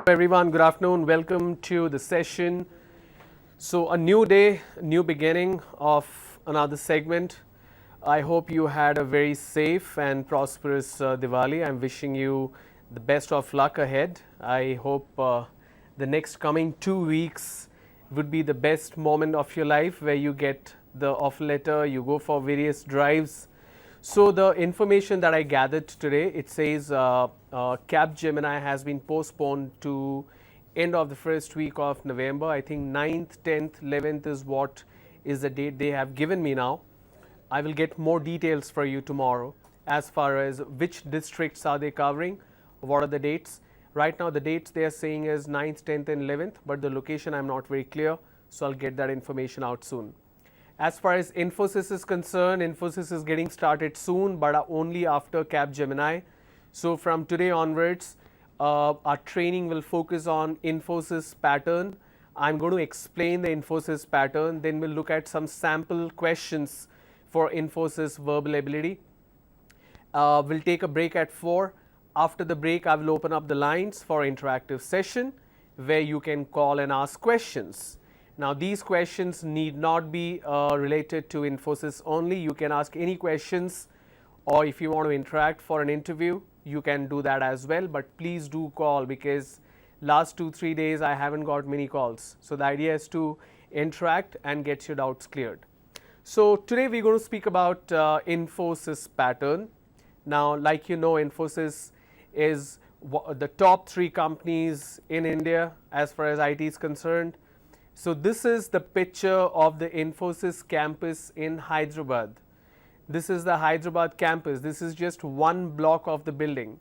Everyone, good afternoon. Welcome to the session. So a new day, new beginning of another segment. I hope you had a very safe and prosperous Diwali. I'm wishing you the best of luck ahead. I hope the next coming 2 weeks would be the best moment of your life, where you get the offer letter, you go for various drives. So the information that I gathered today, it says Capgemini has been postponed to end of the first week of November. I think 9th, 10th, 11th is what is the date they have given me now. I will get more details for you tomorrow as far as which districts are they covering, what are the dates. Right now the dates they are saying is 9th, 10th and 11th, but the location I'm not very clear, so I'll get that information out soon. As far as Infosys is concerned, Infosys is getting started soon, but only after Capgemini. So from today onwards, our training will focus on Infosys pattern. I'm going to explain the Infosys pattern, then we'll look at some sample questions for Infosys verbal ability. We'll take a break at 4. After the break, I will open up the lines for interactive session where you can call and ask questions. Now these questions need not be related to Infosys only. You can ask any questions, or if you want to interact for an interview, you can do that as well. But please do call, because last 2-3 days I haven't got many calls. So the idea is to interact and get your doubts cleared. So today we're going to speak about Infosys pattern. Now, like you know, Infosys is the top 3 companies in India as far as IT is concerned. So this is the picture of the Infosys campus in Hyderabad. This is the Hyderabad campus. This is just one block of the building.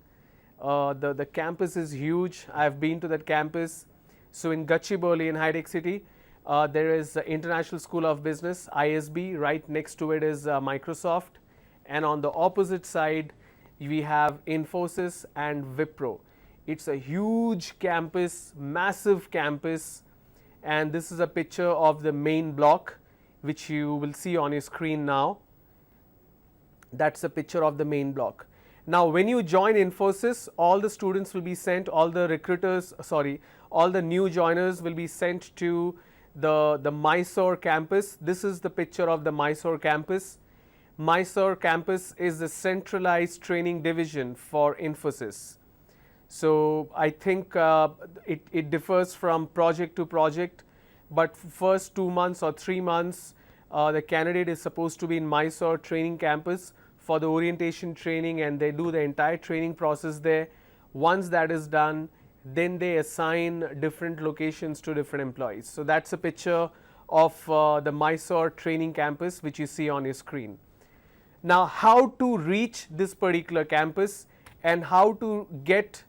The campus is huge. I've been to that campus. So in Gachibowli in High-Tech City, there is the International School of Business, ISB. Right next to it is Microsoft. And on the opposite side, we have Infosys and Wipro. It's a huge campus, massive campus. And this is a picture of the main block, which you will see on your screen now. That's a picture of the main block. Now when you join Infosys, all the students will be sent, all the new joiners will be sent to the Mysore campus. This is the picture of the Mysore campus. Mysore campus is the centralized training division for Infosys. So I think it differs from project to project, but first 2 months or 3 months, the candidate is supposed to be in Mysore training campus for the orientation training, and they do the entire training process there. Once that is done, then they assign different locations to different employees. So that's a picture of the Mysore training campus, which you see on your screen. Now, how to reach this particular campus and how to get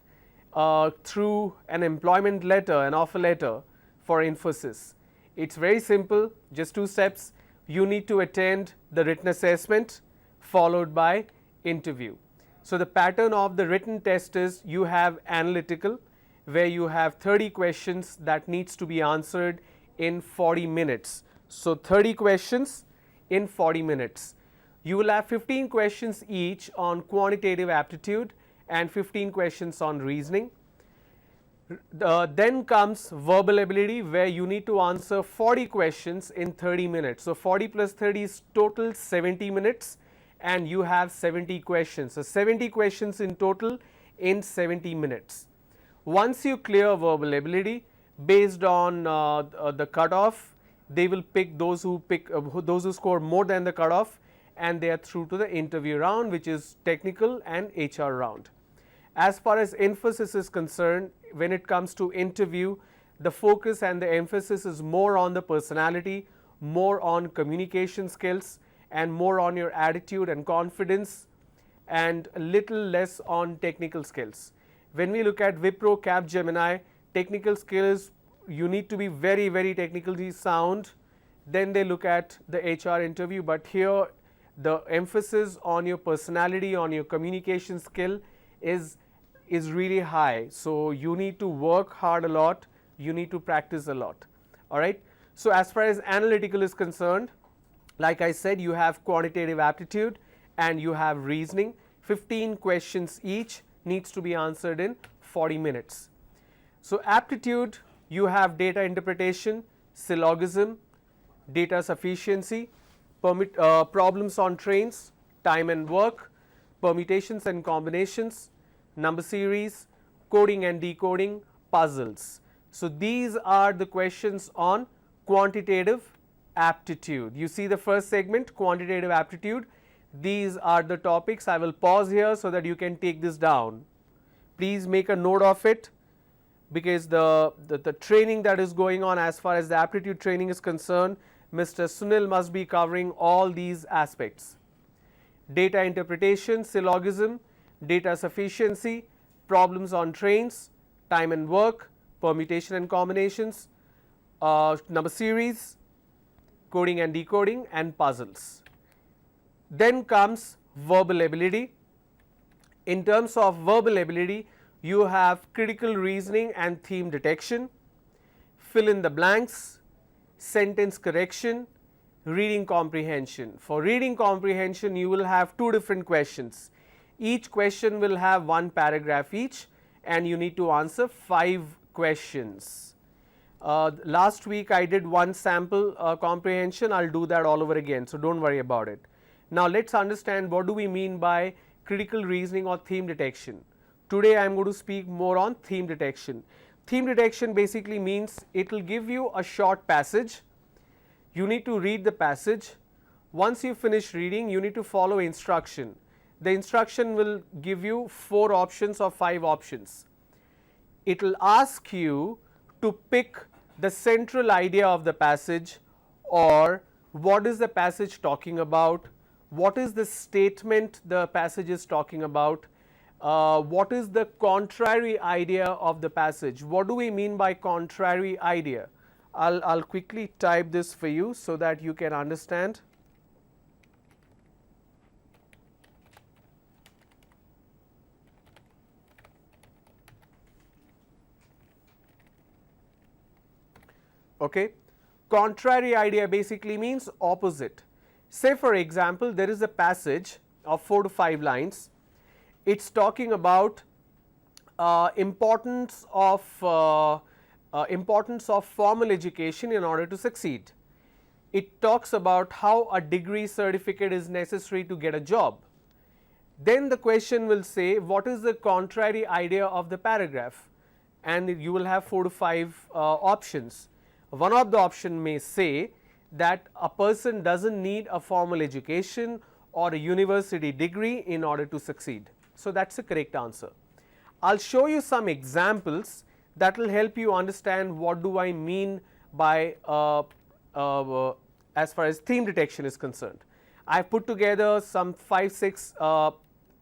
through an employment letter, an offer letter for Infosys. It's very simple, just 2 steps. You need to attend the written assessment followed by interview. So the pattern of the written test is you have analytical, where you have 30 questions that needs to be answered in 40 minutes. So 30 questions in 40 minutes. You will have 15 questions each on quantitative aptitude and 15 questions on reasoning. Then comes verbal ability, where you need to answer 40 questions in 30 minutes. So 40 plus 30 is total 70 minutes, and you have 70 questions. So 70 questions in total in 70 minutes. Once you clear verbal ability, based on the cutoff, they will pick those who score more than the cutoff, and they are through to the interview round, which is technical and HR round. As far as Infosys is concerned, when it comes to interview, the focus and the emphasis is more on the personality, more on communication skills, and more on your attitude and confidence, and a little less on technical skills. When we look at Wipro, Capgemini, technical skills, you need to be very, very technically sound. Then they look at the HR interview, but here the emphasis on your personality, on your communication skill is really high. So you need to work hard a lot, you need to practice a lot. All right. So as far as analytical is concerned, like I said, you have quantitative aptitude and you have reasoning. 15 questions each needs to be answered in 40 minutes. So aptitude, you have data interpretation, syllogism, data sufficiency, problems on trains, time and work, permutations and combinations, number series, coding and decoding, puzzles. So these are the questions on quantitative aptitude. You see the first segment, quantitative aptitude. These are the topics. I will pause here so that you can take this down. Please make a note of it, because the training that is going on as far as the aptitude training is concerned, Mr. Sunil must be covering all these aspects. Data interpretation, syllogism, data sufficiency, problems on trains, time and work, permutation and combinations, number series, coding and decoding, and puzzles. Then comes verbal ability. In terms of verbal ability, you have critical reasoning and theme detection, fill in the blanks, sentence correction, reading comprehension. For reading comprehension, you will have two different questions. Each question will have one paragraph each, and you need to answer 5 questions. Last week I did one sample comprehension. I'll do that all over again, so don't worry about it. Now let's understand what do we mean by critical reasoning or theme detection. Today I am going to speak more on theme detection. Theme detection basically means it will give you a short passage. You need to read the passage. Once you finish reading, you need to follow instruction. The instruction will give you 4 options or 5 options. It will ask you to pick the central idea of the passage, or what is the passage talking about, what is the statement the passage is talking about, what is the contrary idea of the passage. What do we mean by contrary idea? I'll quickly type this for you so that you can understand. Okay. Contrary idea basically means opposite. Say for example, there is a passage of 4 to 5 lines. It's talking about importance of formal education in order to succeed. It talks about how a degree certificate is necessary to get a job. Then the question will say, what is the contrary idea of the paragraph? And you will have 4 to 5 options. One of the option may say that a person doesn't need a formal education or a university degree in order to succeed. So that's the correct answer. I'll show you some examples that will help you understand what do I mean by as far as theme detection is concerned. I've put together some 5-6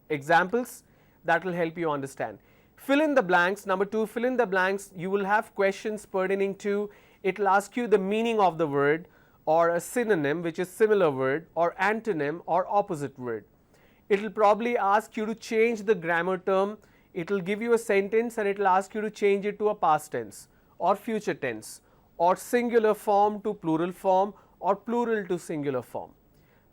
examples that will help you understand. Fill in the blanks. Number 2, fill in the blanks. You will have questions pertaining to, it will ask you the meaning of the word, or a synonym which is similar word, or antonym or opposite word. It will probably ask you to change the grammar term. It will give you a sentence and it will ask you to change it to a past tense or future tense, or singular form to plural form, or plural to singular form.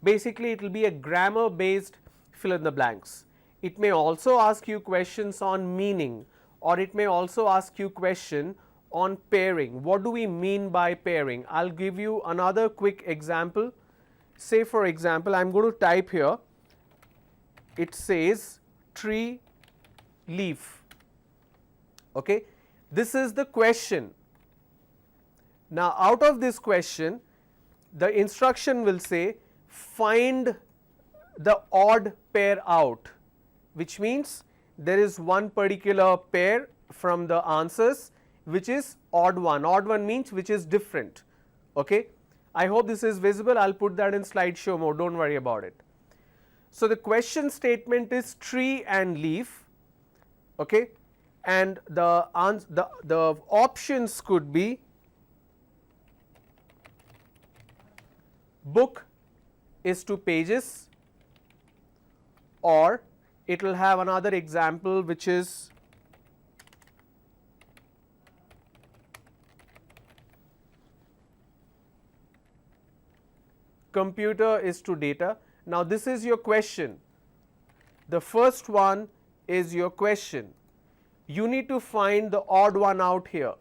Basically it will be a grammar based fill in the blanks. It may also ask you questions on meaning, or it may also ask you question on pairing. What do we mean by pairing? I'll give you another quick example. Say for example, I'm going to type here, it says tree, leaf. Okay, this is the question. Now out of this question, the instruction will say find the odd pair out, which means there is one particular pair from the answers which is odd one. Odd one means which is different. Okay, I hope this is visible. I'll put that in slideshow mode, don't worry about it. So the question statement is tree and leaf. Okay, and the options could be book is 2 pages, or it will have another example which is computer is to data. Now this is your question. The first one is your question. you need to find the odd one out here.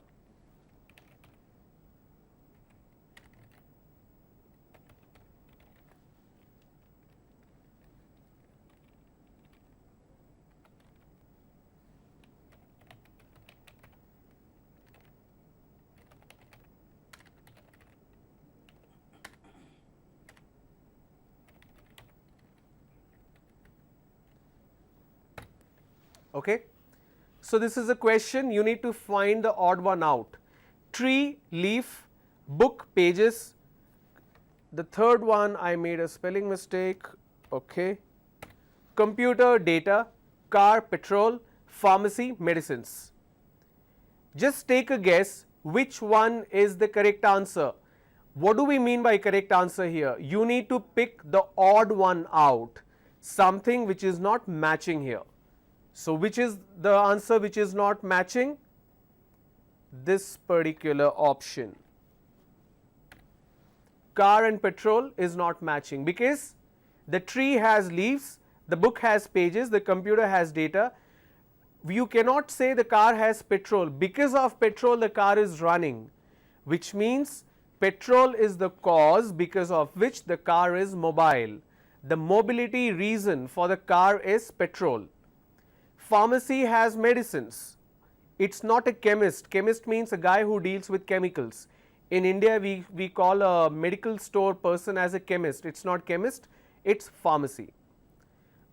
Okay. So this is a question, you need to find the odd one out. Tree, leaf, book, pages. The third one I made a spelling mistake. Okay. Computer, data, car, petrol, pharmacy, medicines. Just take a guess which one is the correct answer. What do we mean by correct answer here? You need to pick the odd one out, something which is not matching here. So which is the answer which is not matching? This particular option. Car and petrol is not matching because the tree has leaves, the book has pages, the computer has data. You cannot say the car has petrol. Because of petrol the car is running, which means petrol is the cause because of which the car is mobile. The mobility reason for the car is petrol. Pharmacy has medicines. It's not a chemist. Chemist means a guy who deals with chemicals. In India we call a medical store person as a chemist. It's not chemist, it's pharmacy.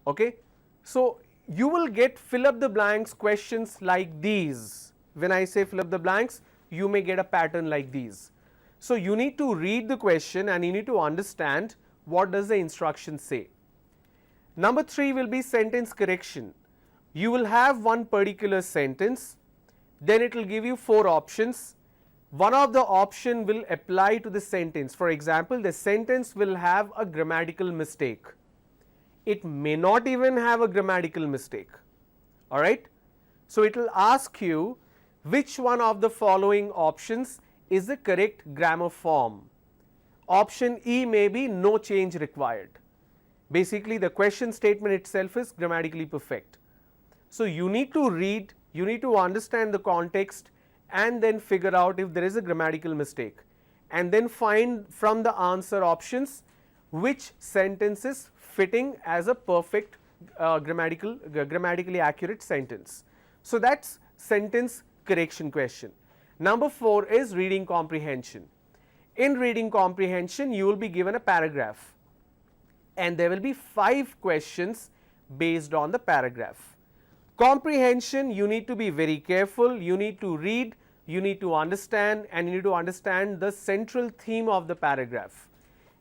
Okay. So you will get fill up the blanks questions like these. When I say fill up the blanks, you may get a pattern like these. So you need to read the question and you need to understand what does the instruction say. Number 3 will be sentence correction. You will have one particular sentence, then it will give you 4 options. One of the option will apply to the sentence. For example, the sentence will have a grammatical mistake. It may not even have a grammatical mistake. Alright. So it will ask you which one of the following options is the correct grammar form. Option E may be no change required. Basically the question statement itself is grammatically perfect. So you need to read, you need to understand the context and then figure out if there is a grammatical mistake, and then find from the answer options which sentence is fitting as a perfect grammatically accurate sentence. So that's sentence correction question. Number 4 is reading comprehension. In reading comprehension you will be given a paragraph and there will be 5 questions based on the paragraph. Comprehension, you need to be very careful, you need to read, you need to understand, and you need to understand the central theme of the paragraph.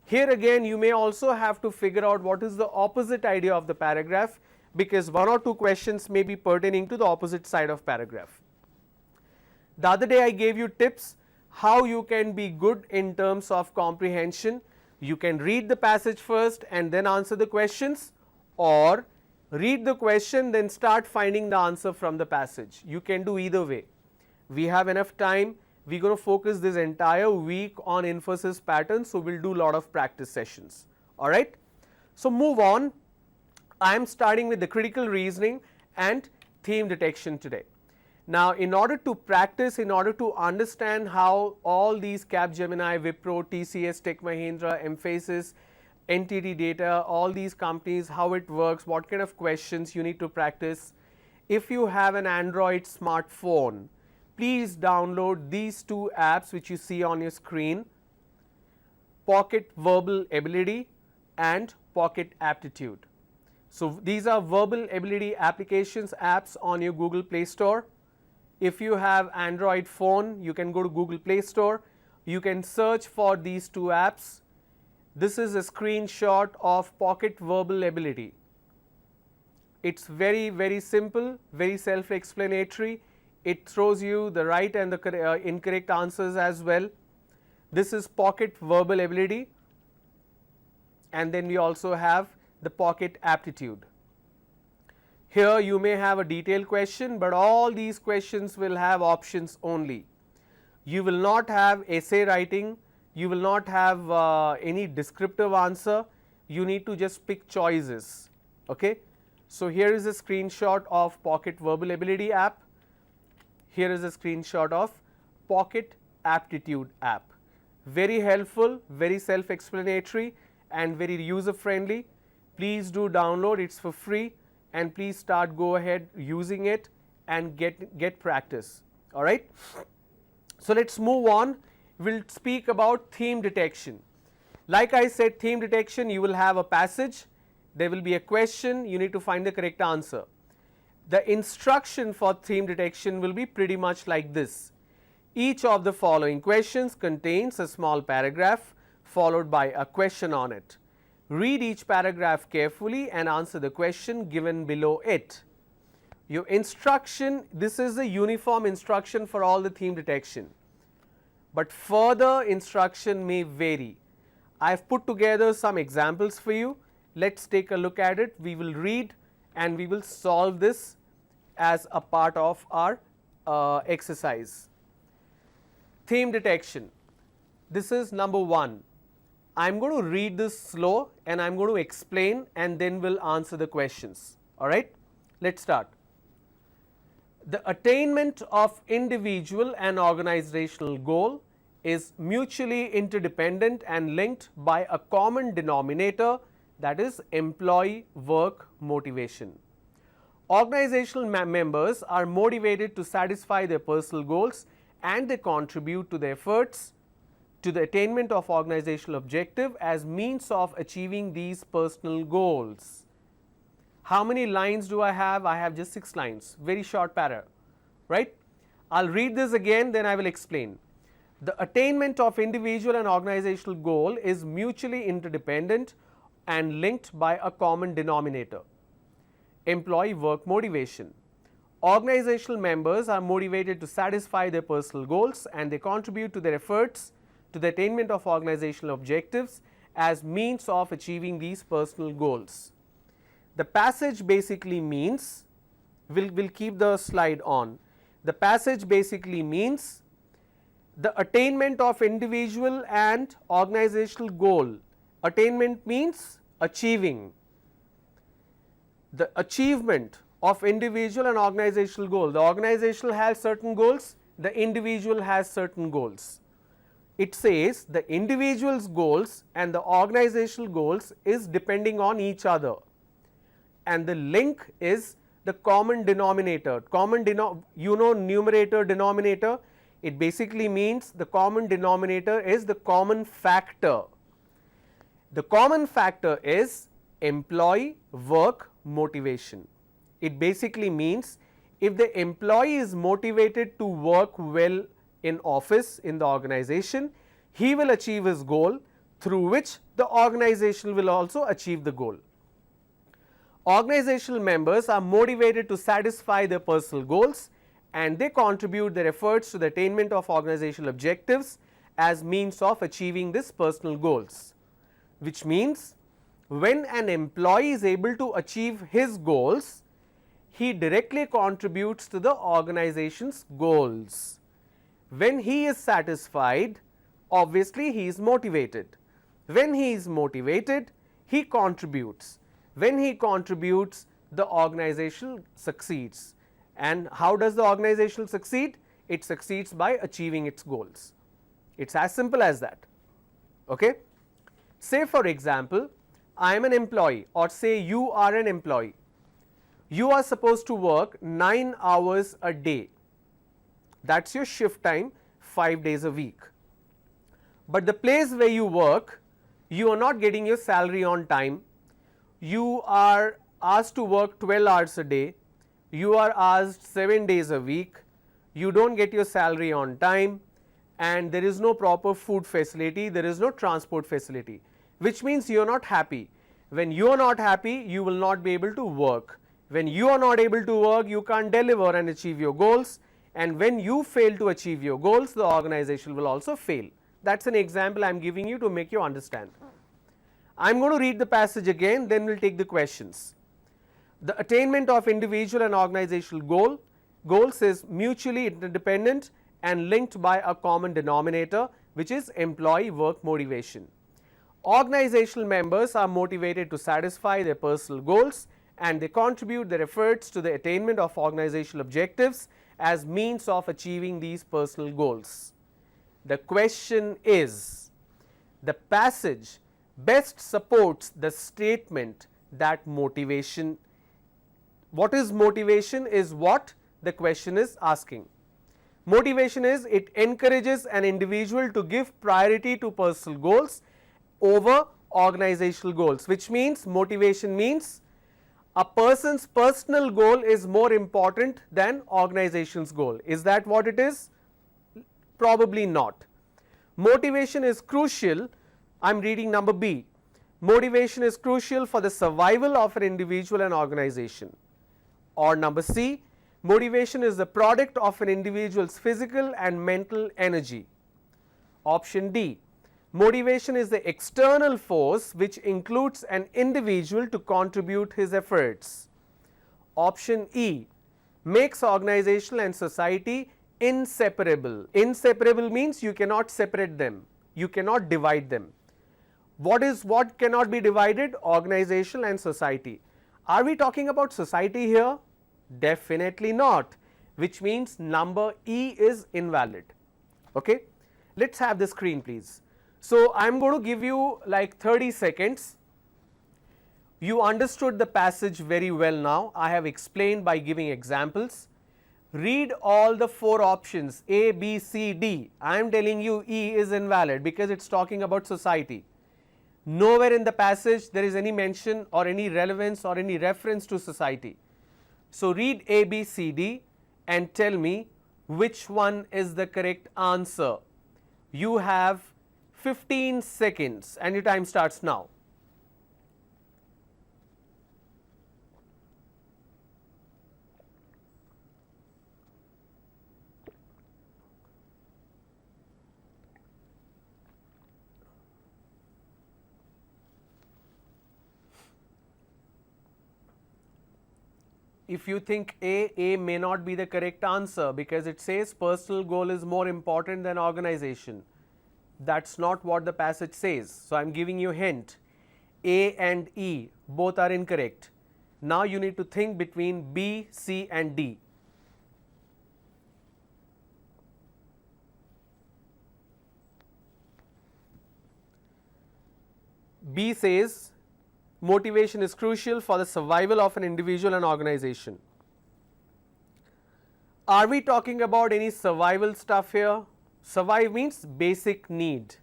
Here again you may also have to figure out what is the opposite idea of the paragraph, because 1 or 2 questions may be pertaining to the opposite side of paragraph. The other day I gave you tips how you can be good in terms of comprehension. You can read the passage first and then answer the questions, or read the question then start finding the answer from the passage. You can do either way. We have enough time. We're going to focus this entire week on Infosys pattern, so we'll do a lot of practice sessions. Alright. So move on. I am starting with the critical reasoning and theme detection today. Now in order to practice, in order to understand how all these Capgemini, Wipro, TCS, Tech Mahindra, Emphasis, NTT Data, all these companies, how it works, what kind of questions you need to practice. If you have an Android smartphone, please download these 2 apps which you see on your screen, Pocket Verbal Ability and Pocket Aptitude. So these are verbal ability applications, apps on your Google Play Store. If you have Android phone, you can go to Google Play Store, you can search for these 2 apps. This is a screenshot of Pocket Verbal Ability. It's very simple, very self-explanatory. It throws you the right and the incorrect answers as well. This is Pocket Verbal Ability, and then we also have the Pocket Aptitude. Here you may have a detailed question, but all these questions will have options only. You will not have essay writing, you will not have any descriptive answer, you need to just pick choices. Okay. So here is a screenshot of Pocket Verbal Ability app. Here is a screenshot of Pocket Aptitude app. Very helpful, very self-explanatory and very user-friendly. Please do download, it's for free, and please go ahead using it and get practice. All right. So let's move on. We'll speak about theme detection. Like I said, theme detection, you will have a passage, there will be a question, you need to find the correct answer. The instruction for theme detection will be pretty much like this. Each of the following questions contains a small paragraph followed by a question on it. Read each paragraph carefully and answer the question given below it. Your instruction, this is the uniform instruction for all the theme detection, but further instruction may vary. I have put together some examples for you. Let's take a look at it. We will read and we will solve this as a part of our exercise. Theme detection. This is number 1. I am going to read this slow and I am going to explain and then we'll answer the questions. All right. Let's start. The attainment of individual and organizational goal is mutually interdependent and linked by a common denominator, that is employee work motivation. Organizational members are motivated to satisfy their personal goals and they contribute to the efforts to the attainment of organizational objective as means of achieving these personal goals. How many lines do I have? I have just 6 lines, very short para, right? I'll read this again, then I will explain. The attainment of individual and organizational goal is mutually interdependent and linked by a common denominator, employee work motivation. Organizational members are motivated to satisfy their personal goals and they contribute to their efforts to the attainment of organizational objectives as means of achieving these personal goals. The passage basically means, we'll keep the slide on. The passage basically means the attainment of individual and organizational goal. Attainment means achieving. The achievement of individual and organizational goal. The organizational has certain goals, the individual has certain goals. It says the individual's goals and the organizational goals is depending on each other, and the link is the common denominator. Numerator, denominator, it basically means the common denominator is the common factor. The common factor is employee work motivation. It basically means if the employee is motivated to work well in office, in the organization, he will achieve his goal, through which the organization will also achieve the goal. Organizational members are motivated to satisfy their personal goals and they contribute their efforts to the attainment of organizational objectives as means of achieving these personal goals, which means when an employee is able to achieve his goals, he directly contributes to the organization's goals. When he is satisfied, obviously he is motivated. When he is motivated, he contributes. When he contributes, the organization succeeds. And how does the organization succeed? It succeeds by achieving its goals. It's as simple as that. Okay? Say for example, I am an employee, or say you are an employee. You are supposed to work 9 hours a day. That's your shift time, 5 days a week. But the place where you work, you are not getting your salary on time. You are asked to work 12 hours a day. You are asked 7 days a week. You don't get your salary on time, and there is no proper food facility, there is no transport facility, which means you are not happy. When you are not happy, you will not be able to work. When you are not able to work, you can't deliver and achieve your goals, and when you fail to achieve your goals, the organization will also fail. That's an example I am giving you to make you understand. I am going to read the passage again, then we will take the questions. The attainment of individual and organizational goals is mutually interdependent and linked by a common denominator, which is employee work motivation. Organizational members are motivated to satisfy their personal goals and they contribute their efforts to the attainment of organizational objectives as means of achieving these personal goals. The question is, the passage best supports the statement that motivation, what is motivation is what the question is asking. Motivation is it encourages an individual to give priority to personal goals over organizational goals, which means motivation means a person's personal goal is more important than organization's goal. Is that what it is? Probably not. Motivation is crucial. I am reading number B. Motivation is crucial for the survival of an individual and organization. Or number C, motivation is the product of an individual's physical and mental energy. Option D, motivation is the external force which includes an individual to contribute his efforts. Option E, makes organizational and society inseparable. Inseparable means you cannot separate them, you cannot divide them. What cannot be divided? Organizational and society. Are we talking about society here? Definitely not, which means number E is invalid. Okay, let's have the screen please. So I am going to give you like 30 seconds. You understood the passage very well now. I have explained by giving examples. Read all the 4 options A, B, C, D. I am telling you E is invalid because it is talking about society. Nowhere in the passage there is any mention or any relevance or any reference to society. So read A, B, C, D and tell me which one is the correct answer. You have 15 seconds and your time starts now. If you think A may not be the correct answer because it says personal goal is more important than organization. That's not what the passage says. So I am giving you a hint. A and E both are incorrect. Now you need to think between B, C and D. B says motivation is crucial for the survival of an individual and organization. Are we talking about any survival stuff here? Survive means basic need.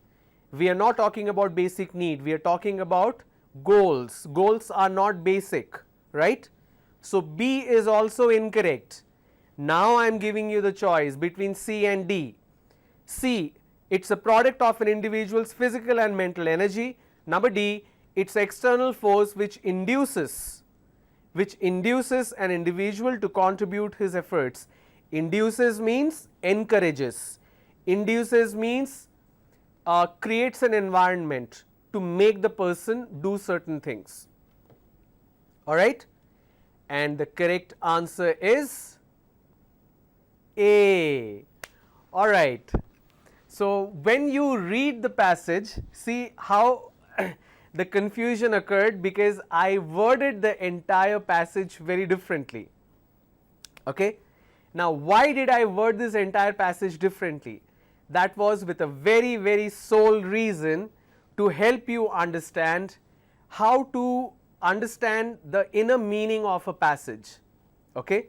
We are not talking about basic need, we are talking about goals. Goals are not basic, right? So B is also incorrect. Now I am giving you the choice between C and D. C, it's a product of an individual's physical and mental energy. Number D, it's external force which induces an individual to contribute his efforts. Induces means encourages. Induces means creates an environment to make the person do certain things. Alright, and the correct answer is A. Alright, so when you read the passage, see how the confusion occurred because I worded the entire passage very differently. Okay, now why did I word this entire passage differently? That was with a very sole reason to help you understand how to understand the inner meaning of a passage. Okay,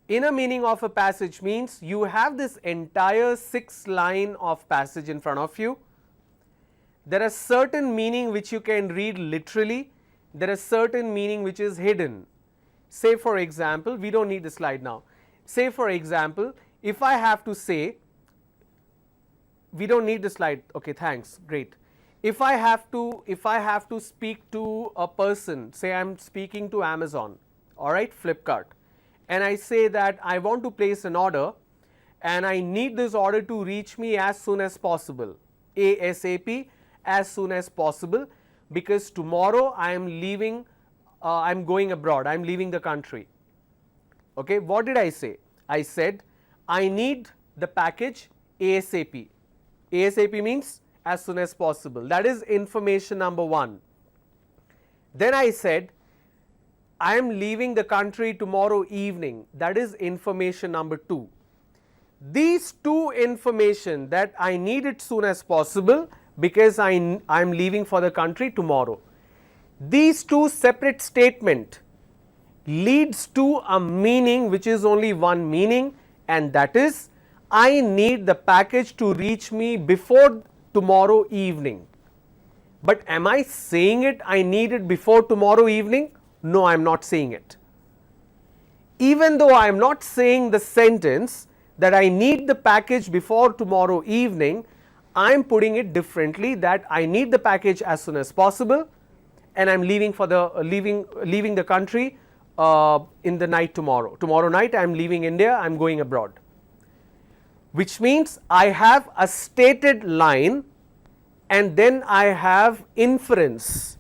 inner meaning of a passage means you have this entire 6 line of passage in front of you. There are certain meaning which you can read literally, there is certain meaning which is hidden. Say for example, we don't need the slide now. Say for example, if I have to say, we don't need the slide, okay, thanks, great. If I have to speak to a person, say I am speaking to Amazon, alright, Flipkart, and I say that I want to place an order and I need this order to reach me as soon as possible, ASAP, as soon as possible, because tomorrow I am leaving, I am going abroad, I am leaving the country. Okay, what did I say? I said I need the package ASAP. ASAP means as soon as possible. That is information number 1. Then I said I am leaving the country tomorrow evening. That is information number 2. These two information that I need it soon as possible because I am leaving for the country tomorrow. These two separate statement leads to a meaning which is only one meaning, and that is I need the package to reach me before tomorrow evening. But am I saying it I need it before tomorrow evening? No, I am not saying it. Even though I am not saying the sentence that I need the package before tomorrow evening, I am putting it differently, that I need the package as soon as possible and I am leaving for the leaving the country in the night tomorrow. Tomorrow night I am leaving India, I am going abroad. Which means I have a stated line and then I have inference.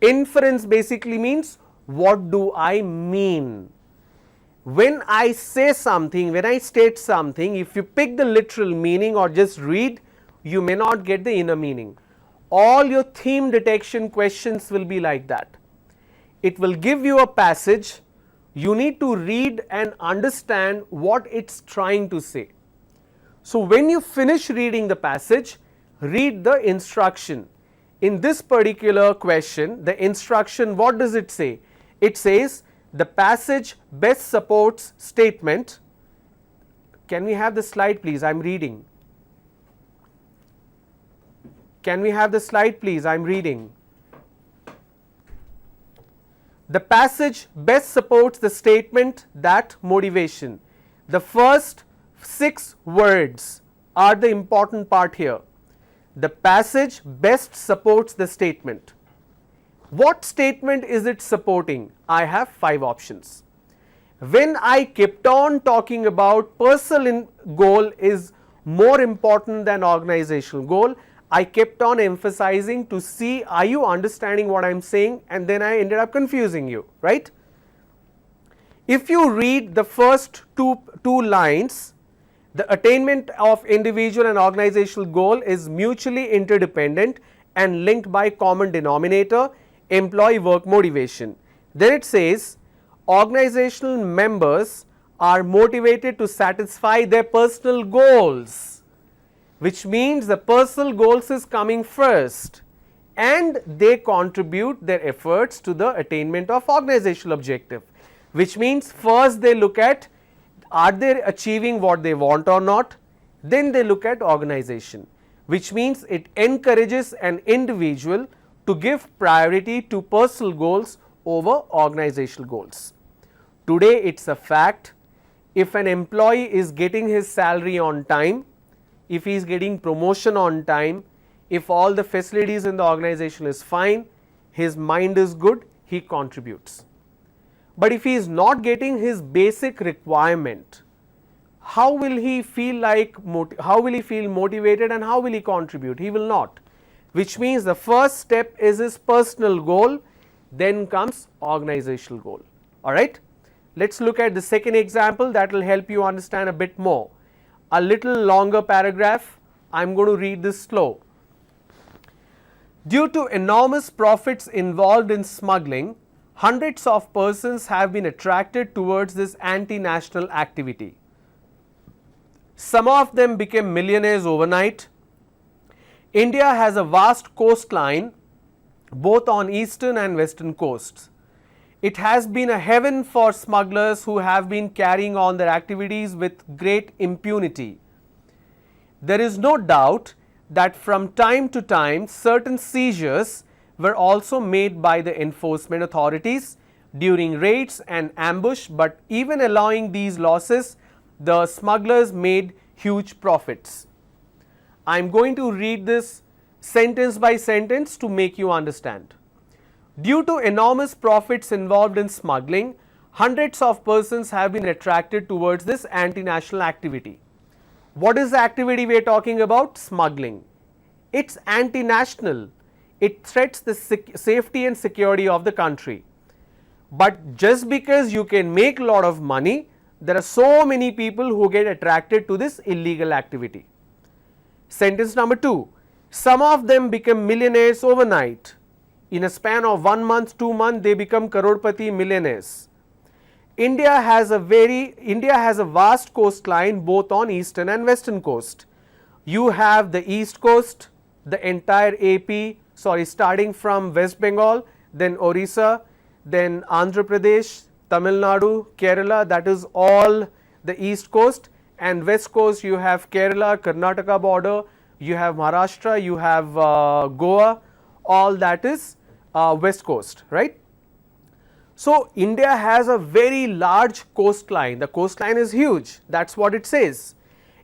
Inference basically means what do I mean? When I say something, when I state something, if you pick the literal meaning or just read, you may not get the inner meaning. All your theme detection questions will be like that. It will give you a passage, you need to read and understand what it's trying to say. So when you finish reading the passage, read the instruction. In this particular question, the instruction, what does it say? It says the passage best supports statement. Can we have the slide please? I am reading. Can we have the slide please? I am reading. The passage best supports the statement that motivation. The first 6 words are the important part here. The passage best supports the statement. What statement is it supporting? I have 5 options. When I kept on talking about personal goal is more important than organizational goal, I kept on emphasizing to see are you understanding what I am saying, and then I ended up confusing you, right? If you read the first two lines, the attainment of individual and organizational goal is mutually interdependent and linked by common denominator, employee work motivation. Then it says organizational members are motivated to satisfy their personal goals, which means the personal goals is coming first and they contribute their efforts to the attainment of organizational objective, which means first they look at are they achieving what they want or not, then they look at organization, which means it encourages an individual to give priority to personal goals over organizational goals. Today it is a fact, if an employee is getting his salary on time, if he is getting promotion on time, if all the facilities in the organization is fine, his mind is good, he contributes. But if he is not getting his basic requirement, how will he feel motivated and how will he contribute? He will not. Which means the first step is his personal goal, then comes organizational goal. Alright. Let us look at the second example that will help you understand a bit more. A little longer paragraph, I am going to read this slow. Due to enormous profits involved in smuggling, hundreds of persons have been attracted towards this anti-national activity. Some of them became millionaires overnight. India has a vast coastline both on eastern and western coasts. It has been a heaven for smugglers who have been carrying on their activities with great impunity. There is no doubt that from time to time certain seizures were also made by the enforcement authorities during raids and ambush, but even allowing these losses, the smugglers made huge profits. I am going to read this sentence by sentence to make you understand. Due to enormous profits involved in smuggling, hundreds of persons have been attracted towards this anti-national activity. What is the activity we are talking about? Smuggling. It is anti-national. It threats the safety and security of the country. But just because you can make a lot of money, there are so many people who get attracted to this illegal activity. Sentence number 2. Some of them become millionaires overnight. In a span of 1 month, 2 months, they become crorepati millionaires. India has a vast coastline both on eastern and western coast. You have the east coast, the entire starting from West Bengal, then Orissa, then Andhra Pradesh, Tamil Nadu, Kerala, that is all the east coast, and west coast you have Kerala, Karnataka border, you have Maharashtra, you have Goa, all that is west coast, right. So, India has a very large coastline, the coastline is huge, that is what it says.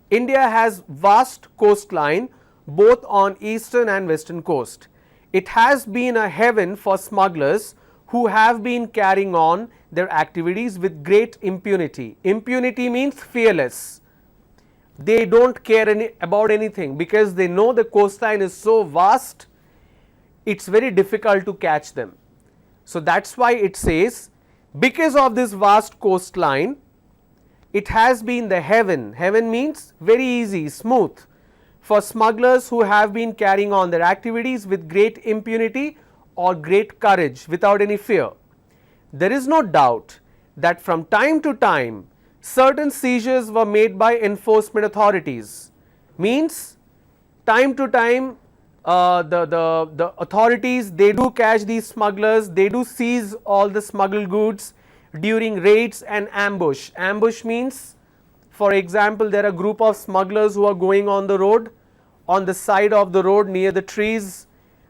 India has vast coastline both on eastern and western coast. It has been a heaven for smugglers who have been carrying on their activities with great impunity. Impunity means fearless. They do not care about anything because they know the coastline is so vast, it is very difficult to catch them. So, that is why it says, because of this vast coastline, it has been the heaven. Heaven means very easy, smooth, for smugglers who have been carrying on their activities with great impunity or great courage without any fear. There is no doubt that from time to time, certain seizures were made by enforcement authorities. Means time to time the authorities, they do catch these smugglers, they do seize all the smuggled goods during raids and ambush. Ambush means, for example, there are a group of smugglers who are going on the road, on the side of the road near the trees,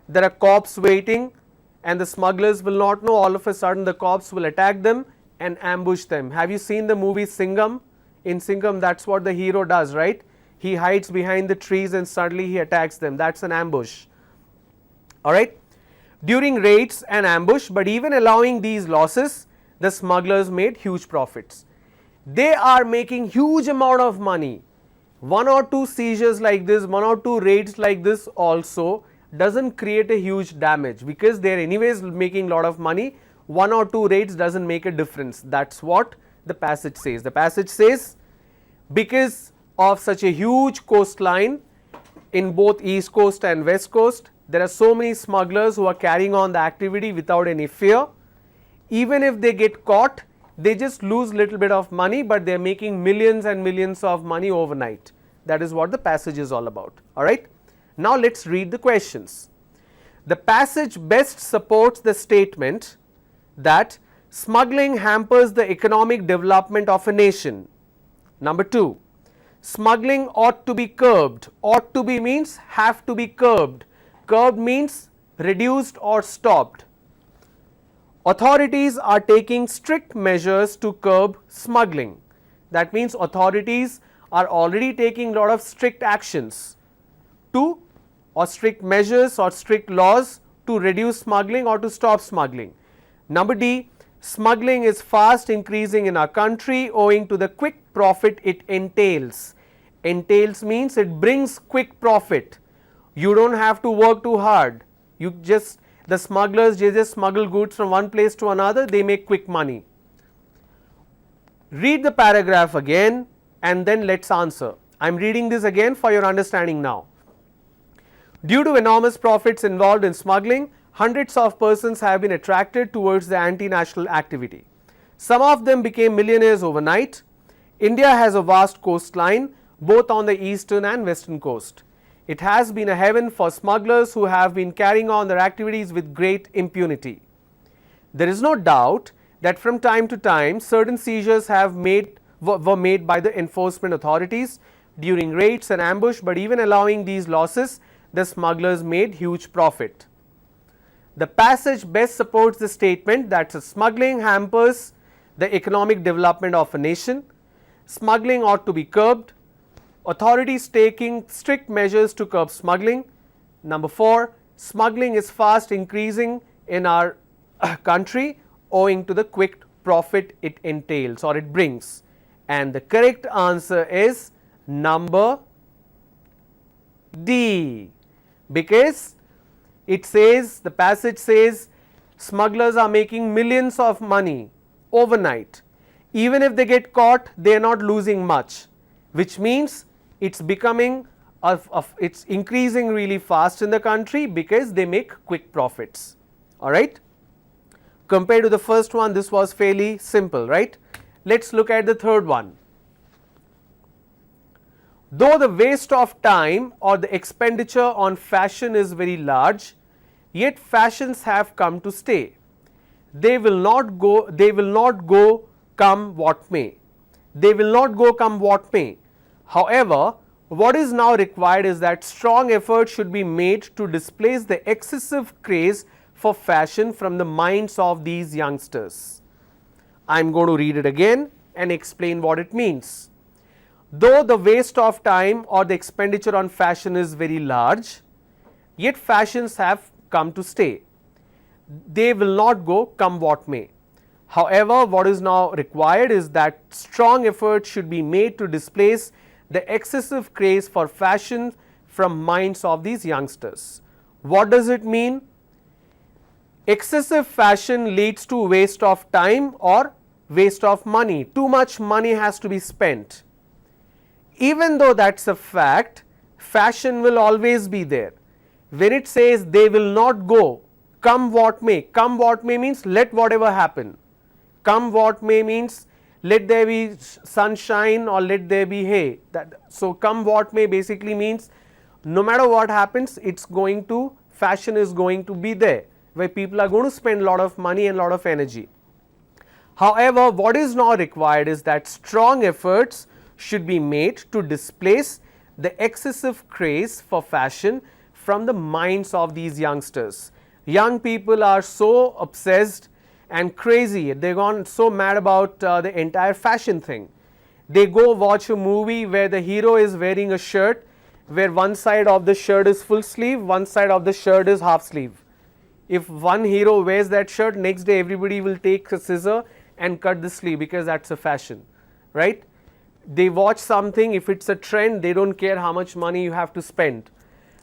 there are cops waiting and the smugglers will not know, all of a sudden the cops will attack them and ambush them. Have you seen the movie Singham? In Singham, that is what the hero does, right? He hides behind the trees and suddenly he attacks them, that is an ambush, alright. During raids and ambush, but even allowing these losses, the smugglers made huge profits. They are making huge amount of money. 1 or 2 seizures like this, 1 or 2 raids like this also does not create a huge damage because they are anyways making lot of money. 1 or 2 raids does not make a difference. That is what the passage says. The passage says, because of such a huge coastline in both east coast and west coast, there are so many smugglers who are carrying on the activity without any fear. Even if they get caught, they just lose little bit of money, but they are making millions and millions of money overnight. That is what the passage is all about, alright. Now let us read the questions. The passage best supports the statement that smuggling hampers the economic development of a nation. Number 2, smuggling ought to be curbed. Ought to be means have to be curbed. Curbed means reduced or stopped. Authorities are taking strict measures to curb smuggling. That means authorities are already taking lot of strict actions to, or strict measures or strict laws to reduce smuggling or to stop smuggling. Number D, smuggling is fast increasing in our country owing to the quick profit it entails. Entails means it brings quick profit. You do not have to work too hard. You just, the smugglers, they just smuggle goods from one place to another, they make quick money. Read the paragraph again and then let us answer. I am reading this again for your understanding now. Due to enormous profits involved in smuggling, hundreds of persons have been attracted towards the anti-national activity. Some of them became millionaires overnight. India has a vast coastline both on the eastern and western coast. It has been a heaven for smugglers who have been carrying on their activities with great impunity. There is no doubt that from time to time certain seizures were made by the enforcement authorities during raids and ambush, but even allowing these losses, the smugglers made huge profit. The passage best supports the statement that smuggling hampers the economic development of a nation. Smuggling ought to be curbed. Authorities taking strict measures to curb smuggling. Number 4, smuggling is fast increasing in our country owing to the quick profit it entails or it brings. And the correct answer is number D, because it says, the passage says, smugglers are making millions of money overnight. Even if they get caught, they are not losing much, which means it's becoming, it's increasing really fast in the country because they make quick profits. Alright. Compared to the first one, this was fairly simple, right? Let's look at the third one. Though the waste of time or the expenditure on fashion is very large, yet fashions have come to stay. They will not go come what may. They will not go come what may. However, what is now required is that strong effort should be made to displace the excessive craze for fashion from the minds of these youngsters. I am going to read it again and explain what it means. Though the waste of time or the expenditure on fashion is very large, yet fashions have come to stay. They will not go come what may. However, what is now required is that strong effort should be made to displace the excessive craze for fashion from minds of these youngsters. What does it mean? Excessive fashion leads to waste of time or waste of money. Too much money has to be spent. Even though that is a fact, fashion will always be there. When it says they will not go, come what may means let whatever happen. Come what may means let there be sunshine or let there be hay. So come what may basically means no matter what happens, fashion is going to be there, where people are going to spend a lot of money and a lot of energy. However, what is now required is that strong efforts should be made to displace the excessive craze for fashion from the minds of these youngsters. Young people are so obsessed and crazy, they've gone so mad about the entire fashion thing. They go watch a movie where the hero is wearing a shirt where one side of the shirt is full sleeve, one side of the shirt is half sleeve. If one hero wears that shirt, next day everybody will take a scissor and cut the sleeve because that's a fashion, right? They watch something, if it's a trend, they don't care how much money you have to spend.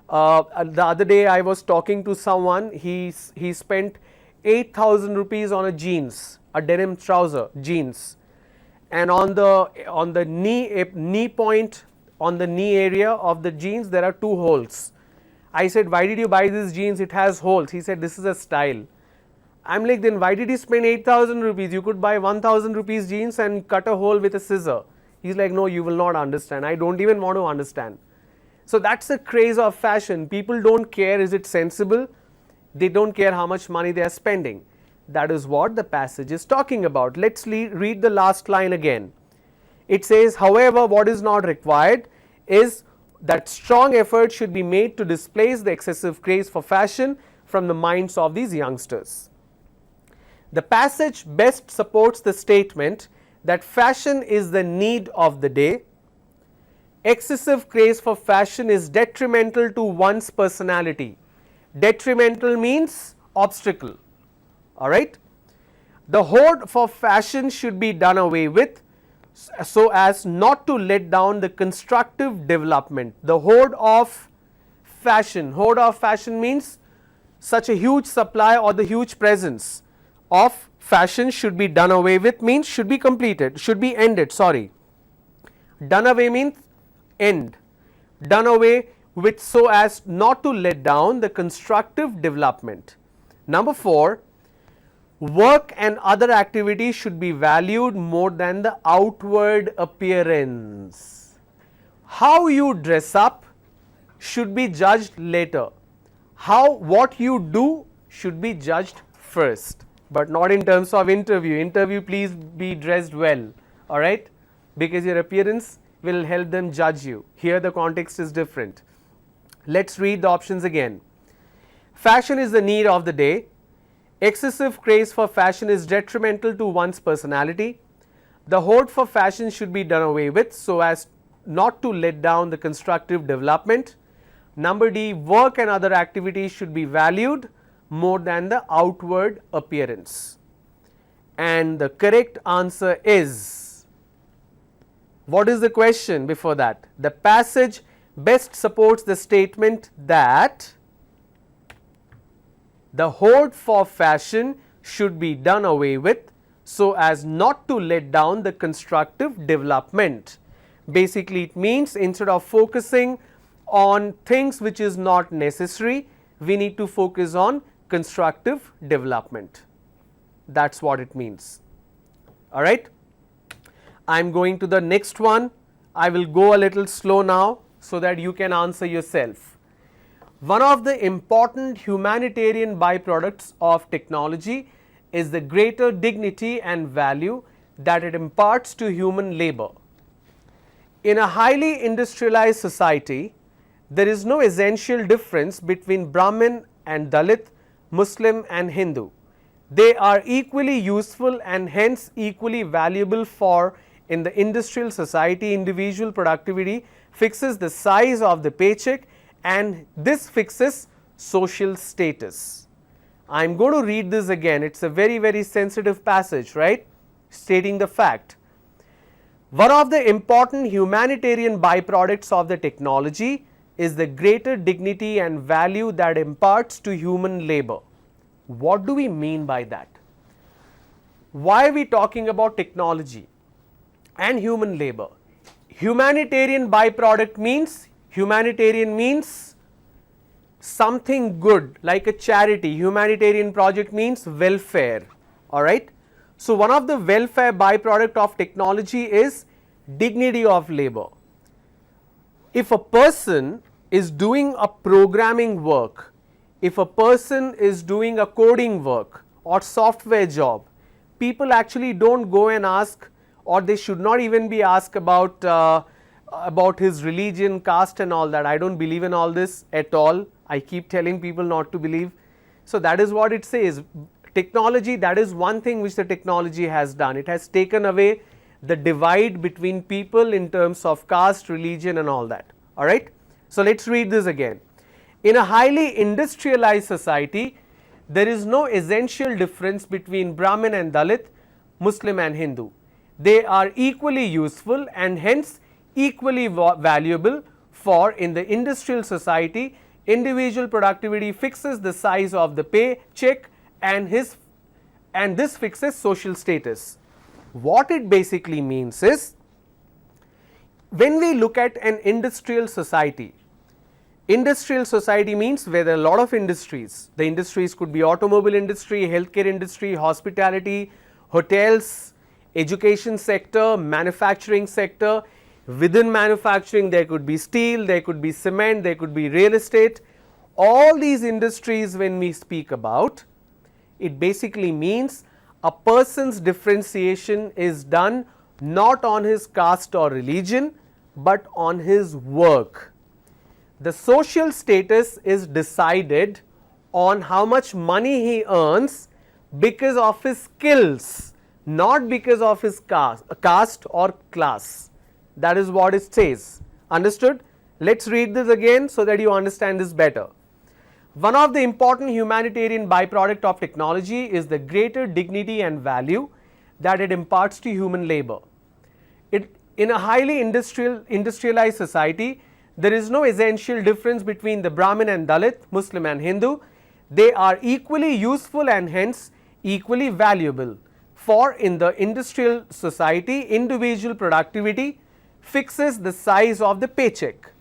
The other day I was talking to someone, he spent 8,000 rupees on a jeans, a denim trouser, jeans, and on the knee point, on the knee area of the jeans there are 2 holes. I said, why did you buy this jeans? It has holes. He said, this is a style. I'm like, then why did you spend 8,000 rupees? You could buy 1,000 rupees jeans and cut a hole with a scissor. He's like, no, you will not understand. I don't even want to understand. So that's the craze of fashion. People don't care, is it sensible? They don't care how much money they are spending. That is what the passage is talking about. Let's read the last line again. It says, however, what is not required is that strong effort should be made to displace the excessive craze for fashion from the minds of these youngsters. The passage best supports the statement that fashion is the need of the day. Excessive craze for fashion is detrimental to one's personality. Detrimental means obstacle, alright. The hoard for fashion should be done away with so as not to let down the constructive development. The hoard of fashion means such a huge supply or the huge presence of fashion should be done away with means should be completed, should be ended, sorry. Done away means end. Done away with so as not to let down the constructive development. Number 4, work and other activities should be valued more than the outward appearance. How you dress up should be judged later. What you do should be judged first, but not in terms of interview. Interview, please be dressed well, alright, because your appearance will help them judge you. Here the context is different. Let's read the options again. Fashion is the need of the day. Excessive craze for fashion is detrimental to one's personality. The hoard for fashion should be done away with so as not to let down the constructive development. Number D, work and other activities should be valued more than the outward appearance. And the correct answer is, what is the question before that? The passage best supports the statement that the hoard for fashion should be done away with so as not to let down the constructive development. Basically, it means instead of focusing on things which is not necessary, we need to focus on constructive development. That's what it means. All right. I am going to the next one. I will go a little slow now so that you can answer yourself. One of the important humanitarian byproducts of technology is the greater dignity and value that it imparts to human labor. In a highly industrialized society, there is no essential difference between Brahmin and Dalit, Muslim and Hindu. They are equally useful and hence equally valuable for in the industrial society. Individual productivity fixes the size of the paycheck and this fixes social status. I am going to read this again. It's a very sensitive passage, right? Stating the fact. One of the important humanitarian byproducts of the technology is the greater dignity and value that imparts to human labor. What do we mean by that? Why are we talking about technology and human labor? Humanitarian byproduct means, humanitarian means something good like a charity. Humanitarian project means welfare, alright. So, one of the welfare byproduct of technology is dignity of labor. If a person is doing a programming work, if a person is doing a coding work or software job, people actually don't go and ask, or they should not even be asked about his religion, caste and all that. I don't believe in all this at all. I keep telling people not to believe. So that is what it says. Technology, that is one thing which the technology has done. It has taken away the divide between people in terms of caste, religion and all that. Alright. So let's read this again. In a highly industrialized society, there is no essential difference between Brahmin and Dalit, Muslim and Hindu. They are equally useful and hence equally valuable, for in the industrial society, individual productivity fixes the size of the paycheck and this fixes social status. What it basically means is, when we look at an industrial society means where there are a lot of industries. The industries could be automobile industry, healthcare industry, hospitality, hotels, education sector, manufacturing sector. Within manufacturing there could be steel, there could be cement, there could be real estate. All these industries, when we speak about, it basically means a person's differentiation is done not on his caste or religion, but on his work. The social status is decided on how much money he earns because of his skills, not because of his caste or class. That is what it says. Understood? Let's read this again so that you understand this better. One of the important humanitarian byproduct of technology is the greater dignity and value that it imparts to human labor. In a highly industrialized society, there is no essential difference between the Brahmin and Dalit, Muslim and Hindu. They are equally useful and hence equally valuable, for in the industrial society, individual productivity fixes the size of the paycheck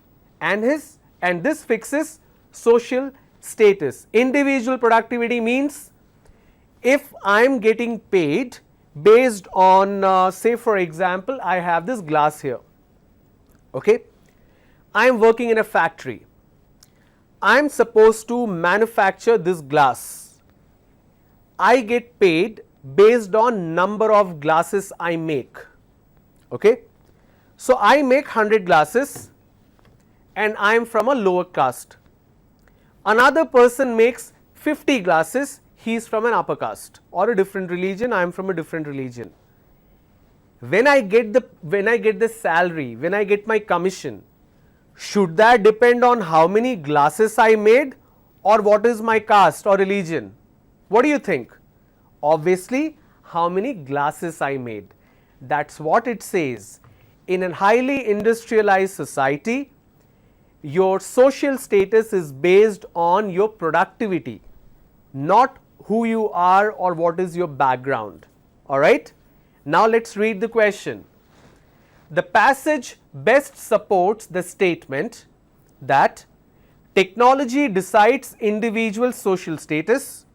and this fixes social status. Individual productivity means if I am getting paid based on say for example, I have this glass here, okay. I am working in a factory. I am supposed to manufacture this glass. I get paid based on number of glasses I make, okay. So I make 100 glasses and I am from a lower caste. Another person makes 50 glasses, he is from an upper caste or a different religion, I am from a different religion. When I get the salary, when I get my commission, should that depend on how many glasses I made or what is my caste or religion? What do you think? Obviously, how many glasses I made. That's what it says. In a highly industrialized society, your social status is based on your productivity, not who you are or what is your background. Alright. Now let's read the question. The passage best supports the statement that Technology decides individual social status.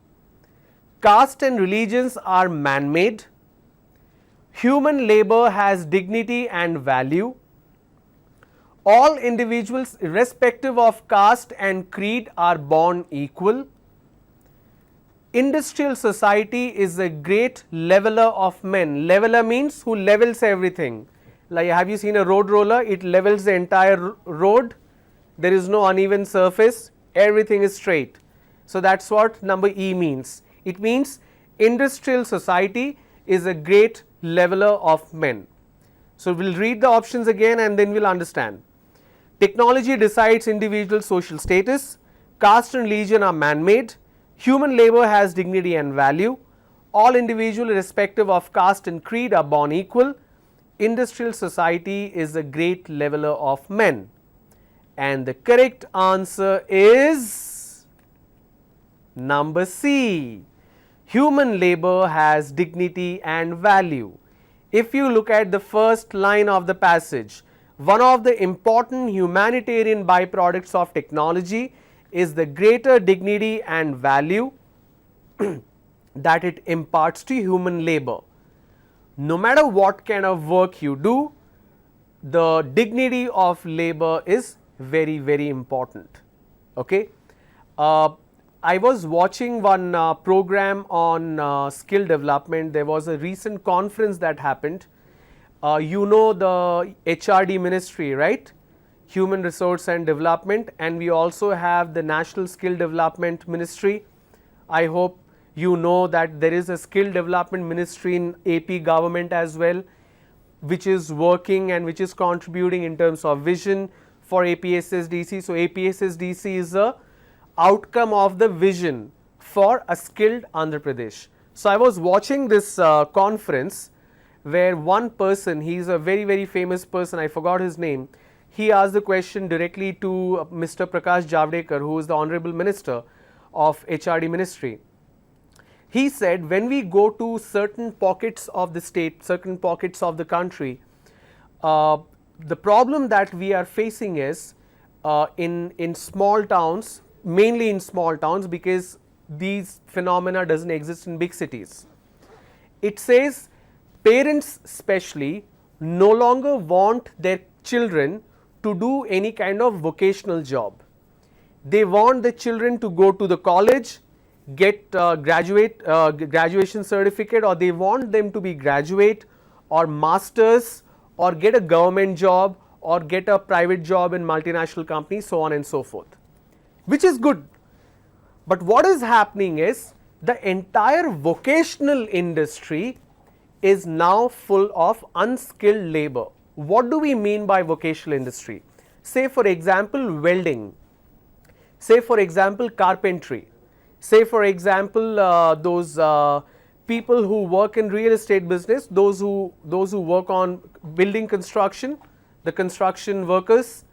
Caste and religions are man-made. Human labor has dignity and value. All individuals irrespective of caste and creed are born equal. Industrial society is a great leveler of men. Leveler means who levels everything. Like, have you seen a road roller? It levels the entire road. There is no uneven surface. Everything is straight. So that's what number E means. It means industrial society is a great leveler of men. So we'll read the options again and then we'll understand. Technology decides individual social status. Caste and religion are man-made. Human labor has dignity and value. All individuals irrespective of caste and creed are born equal. Industrial society is a great leveler of men. And the correct answer is number C. Human labor has dignity and value. If you look at the first line of the passage, one of the important humanitarian byproducts of technology is the greater dignity and value that it imparts to human labor. No matter what kind of work you do, the dignity of labor is very, very important. Okay. I was watching one program on skill development. There was a recent conference that happened. You know the HRD ministry, right? Human Resource and Development, and we also have the National Skill Development Ministry. I hope you know that there is a skill development ministry in AP government as well, which is working and which is contributing in terms of vision for A.P.S.S.D.C. So A.P.S.S.D.C. is a outcome of the vision for a skilled Andhra Pradesh. So I was watching this conference where one person, he is a very, very famous person, I forgot his name. He asked the question directly to Mr. Prakash Javadekar, who is the Honorable Minister of HRD Ministry. He said, when we go to certain pockets of the state, certain pockets of the country, the problem that we are facing is in small towns, mainly in small towns, because these phenomena doesn't exist in big cities. It says parents especially no longer want their children to do any kind of vocational job. They want the children to go to the college, get graduation certificate, or they want them to be graduate or masters or get a government job or get a private job in multinational companies, so on and so forth, which is good. But what is happening is the entire vocational industry is now full of unskilled labor. What do we mean by vocational industry? Say for example welding, say for example carpentry, say for example those people who work in real estate business, those who work on building construction, the construction workers,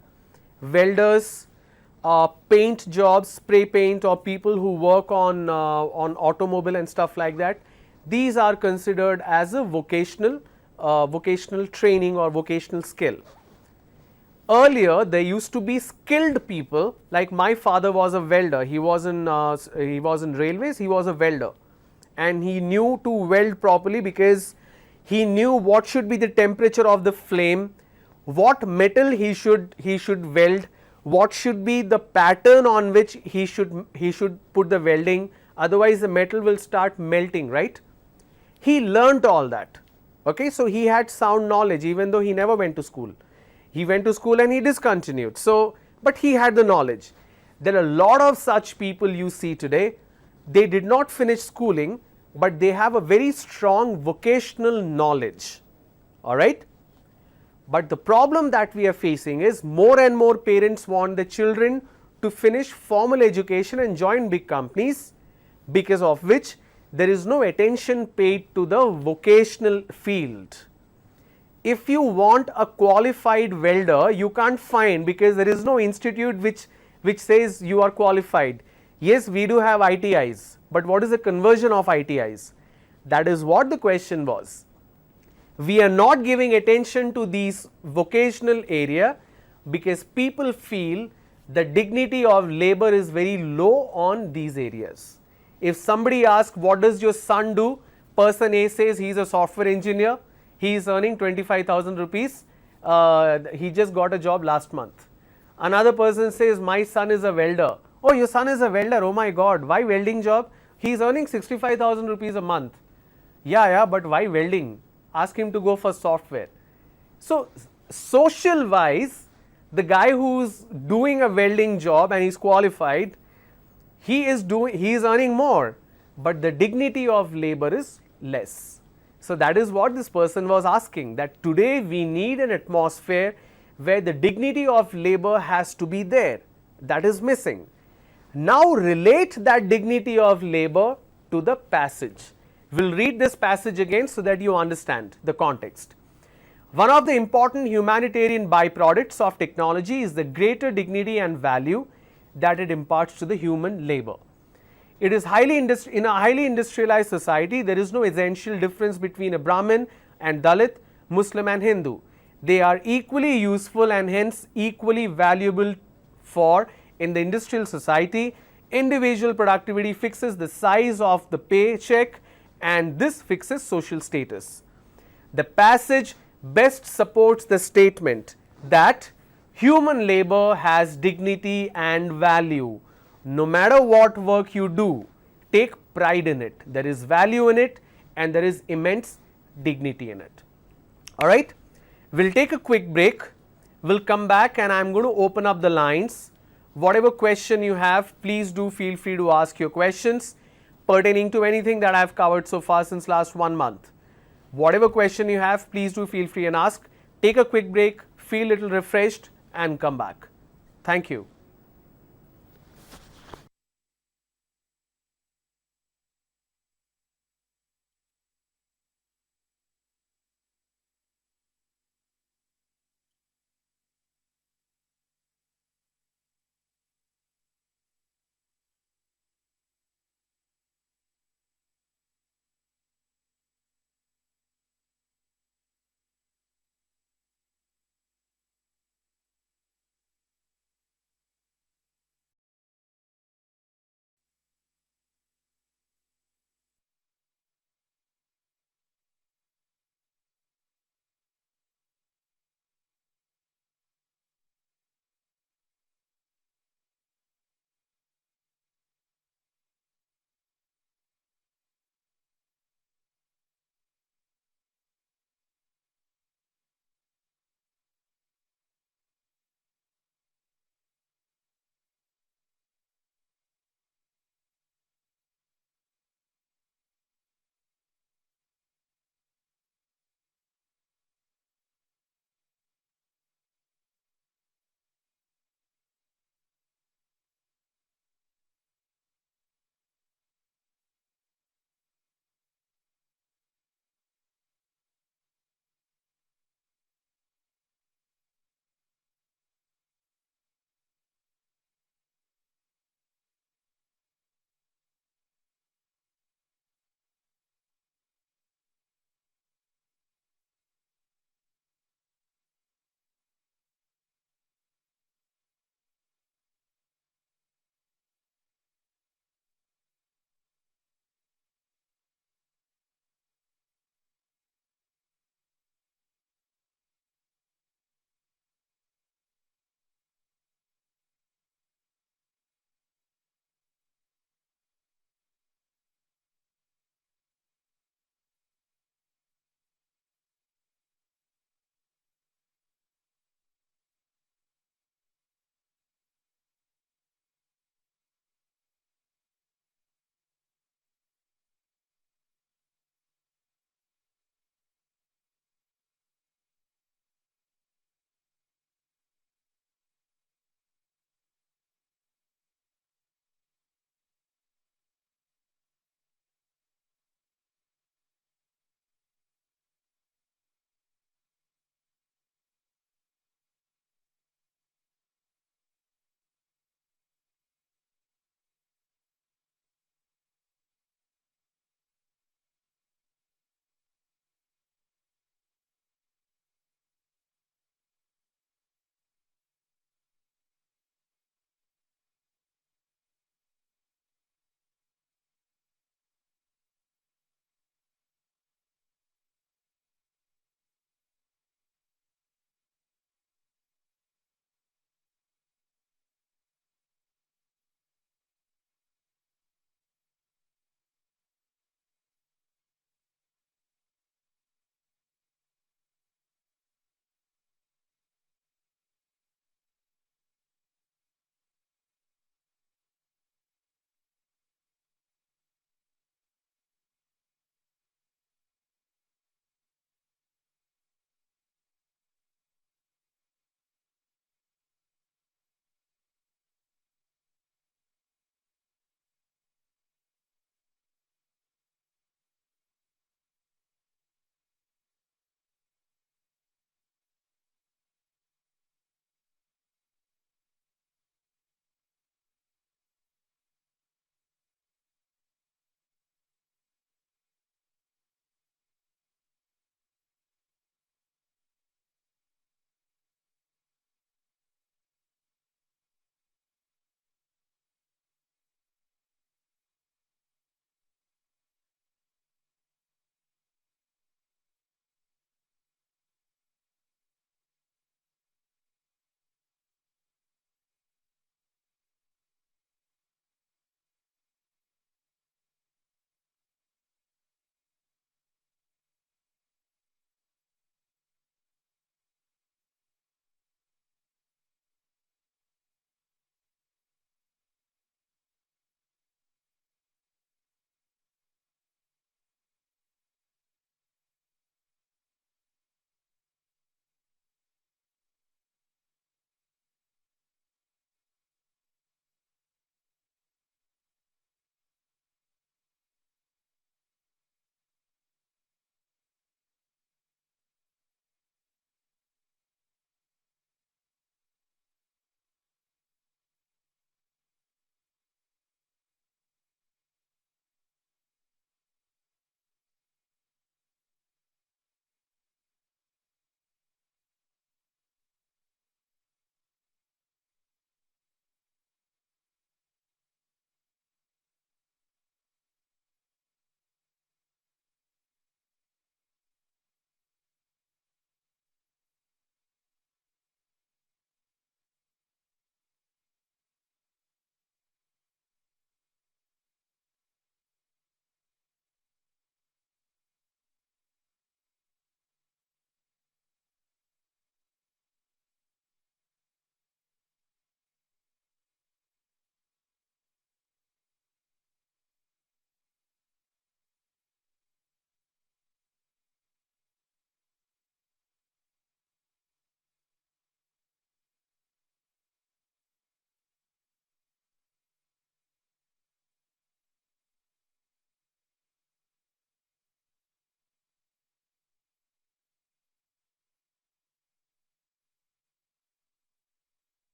welders, paint jobs, spray paint, or people who work on automobile and stuff like that. These are considered as a vocational training or vocational skill. Earlier there used to be skilled people, like my father was a welder. He was in railways, he was a welder, and he knew to weld properly because he knew what should be the temperature of the flame, what metal he should weld, what should be the pattern on which he should put the welding, otherwise the metal will start melting, right? He learnt all that. Okay, so he had sound knowledge even though he never went to school. He went to school and he discontinued. So, but he had the knowledge. There are a lot of such people you see today. They did not finish schooling, but they have a very strong vocational knowledge. All right. But the problem that we are facing is more and more parents want the children to finish formal education and join big companies, because of which there is no attention paid to the vocational field. If you want a qualified welder, you can't find, because there is no institute which says you are qualified. Yes, we do have ITIs, but what is the conversion of ITIs? That is what the question was. We are not giving attention to these vocational area because people feel the dignity of labor is very low on these areas. If somebody asks, what does your son do? Person A says he is a software engineer, he is earning 25,000 rupees, he just got a job last month. Another person says, my son is a welder. Oh, your son is a welder, oh my god, why welding job? He is earning 65,000 rupees a month. Yeah, but why welding? Ask him to go for software. So, social wise, the guy who's doing a welding job and he's qualified, he is earning more, but the dignity of labor is less. So that is what this person was asking, that today we need an atmosphere where the dignity of labor has to be there. That is missing. Now relate that dignity of labor to the passage. We'll read this passage again so that you understand the context. One of the important humanitarian byproducts of technology is the greater dignity and value that it imparts to the human labor. It is in a highly industrialized society, there is no essential difference between a Brahmin and Dalit, Muslim and Hindu. They are equally useful and hence equally valuable for in the industrial society. Individual productivity fixes the size of the paycheck and this fixes social status. The passage best supports the statement that human labor has dignity and value. No matter what work you do, take pride in it. There is value in it and there is immense dignity in it. Alright, we'll take a quick break. We'll come back and I'm going to open up the lines. Whatever question you have, please do feel free to ask your questions pertaining to anything that I've covered so far since last 1 month. Whatever question you have, please do feel free and ask. Take a quick break, feel a little refreshed and come back. Thank you.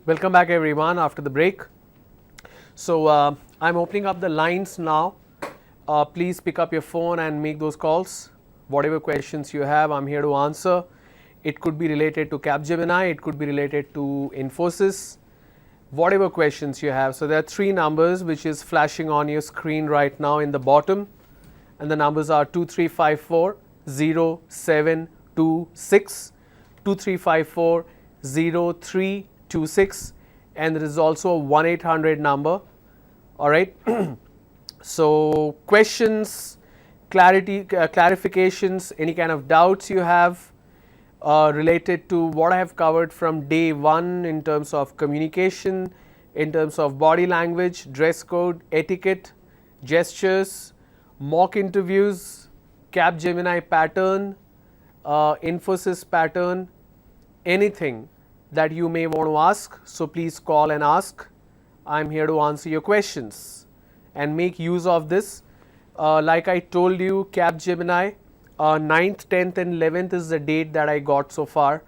Welcome back everyone after the break. So I'm opening up the lines now. Please pick up your phone and make those calls. Whatever questions you have, I'm here to answer. It could be related to Capgemini, it could be related to Infosys, whatever questions you have. So there are three numbers which is flashing on your screen right now in the bottom, and the numbers are 2354 0726, 2354 0326, and there is also a 1-800 number. All right. So questions, clarifications, any kind of doubts you have related to what I have covered from day one in terms of communication, in terms of body language, dress code, etiquette, gestures, mock interviews, Capgemini pattern, Infosys pattern, anything that you may want to ask. So please call and ask. I'm here to answer your questions and make use of this. Like I told you, Capgemini, 9th, 10th and 11th is the date that I got so far.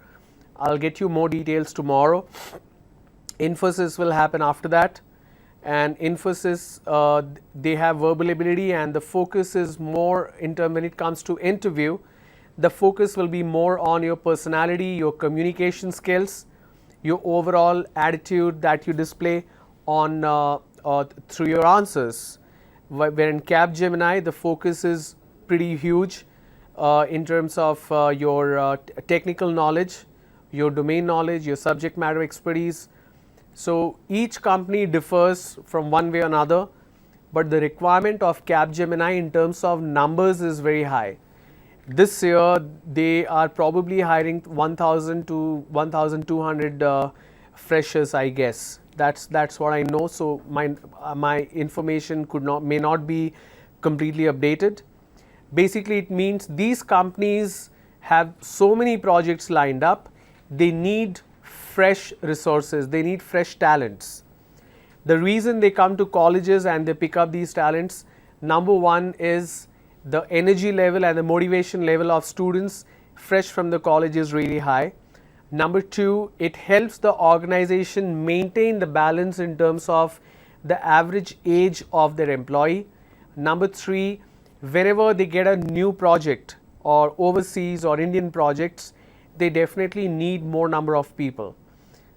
I'll get you more details tomorrow. Infosys will happen after that. And Infosys, they have verbal ability, and the focus is more in terms when it comes to interview. The focus will be more on your personality, your communication skills, your overall attitude that you display on through your answers. Where in Capgemini, the focus is pretty huge in terms of your technical knowledge, your domain knowledge, your subject matter expertise. So each company differs from one way or another, but the requirement of Capgemini in terms of numbers is very high. This year they are probably hiring 1,000 to 1,200 freshers, I guess. That's what I know. So my information may not be completely updated. Basically, it means these companies have so many projects lined up. They need fresh resources. They need fresh talents. The reason they come to colleges and they pick up these talents, number one is the energy level and the motivation level of students fresh from the college is really high. Number two, it helps the organization maintain the balance in terms of the average age of their employee. Number three, whenever they get a new project or overseas or Indian projects, they definitely need more number of people.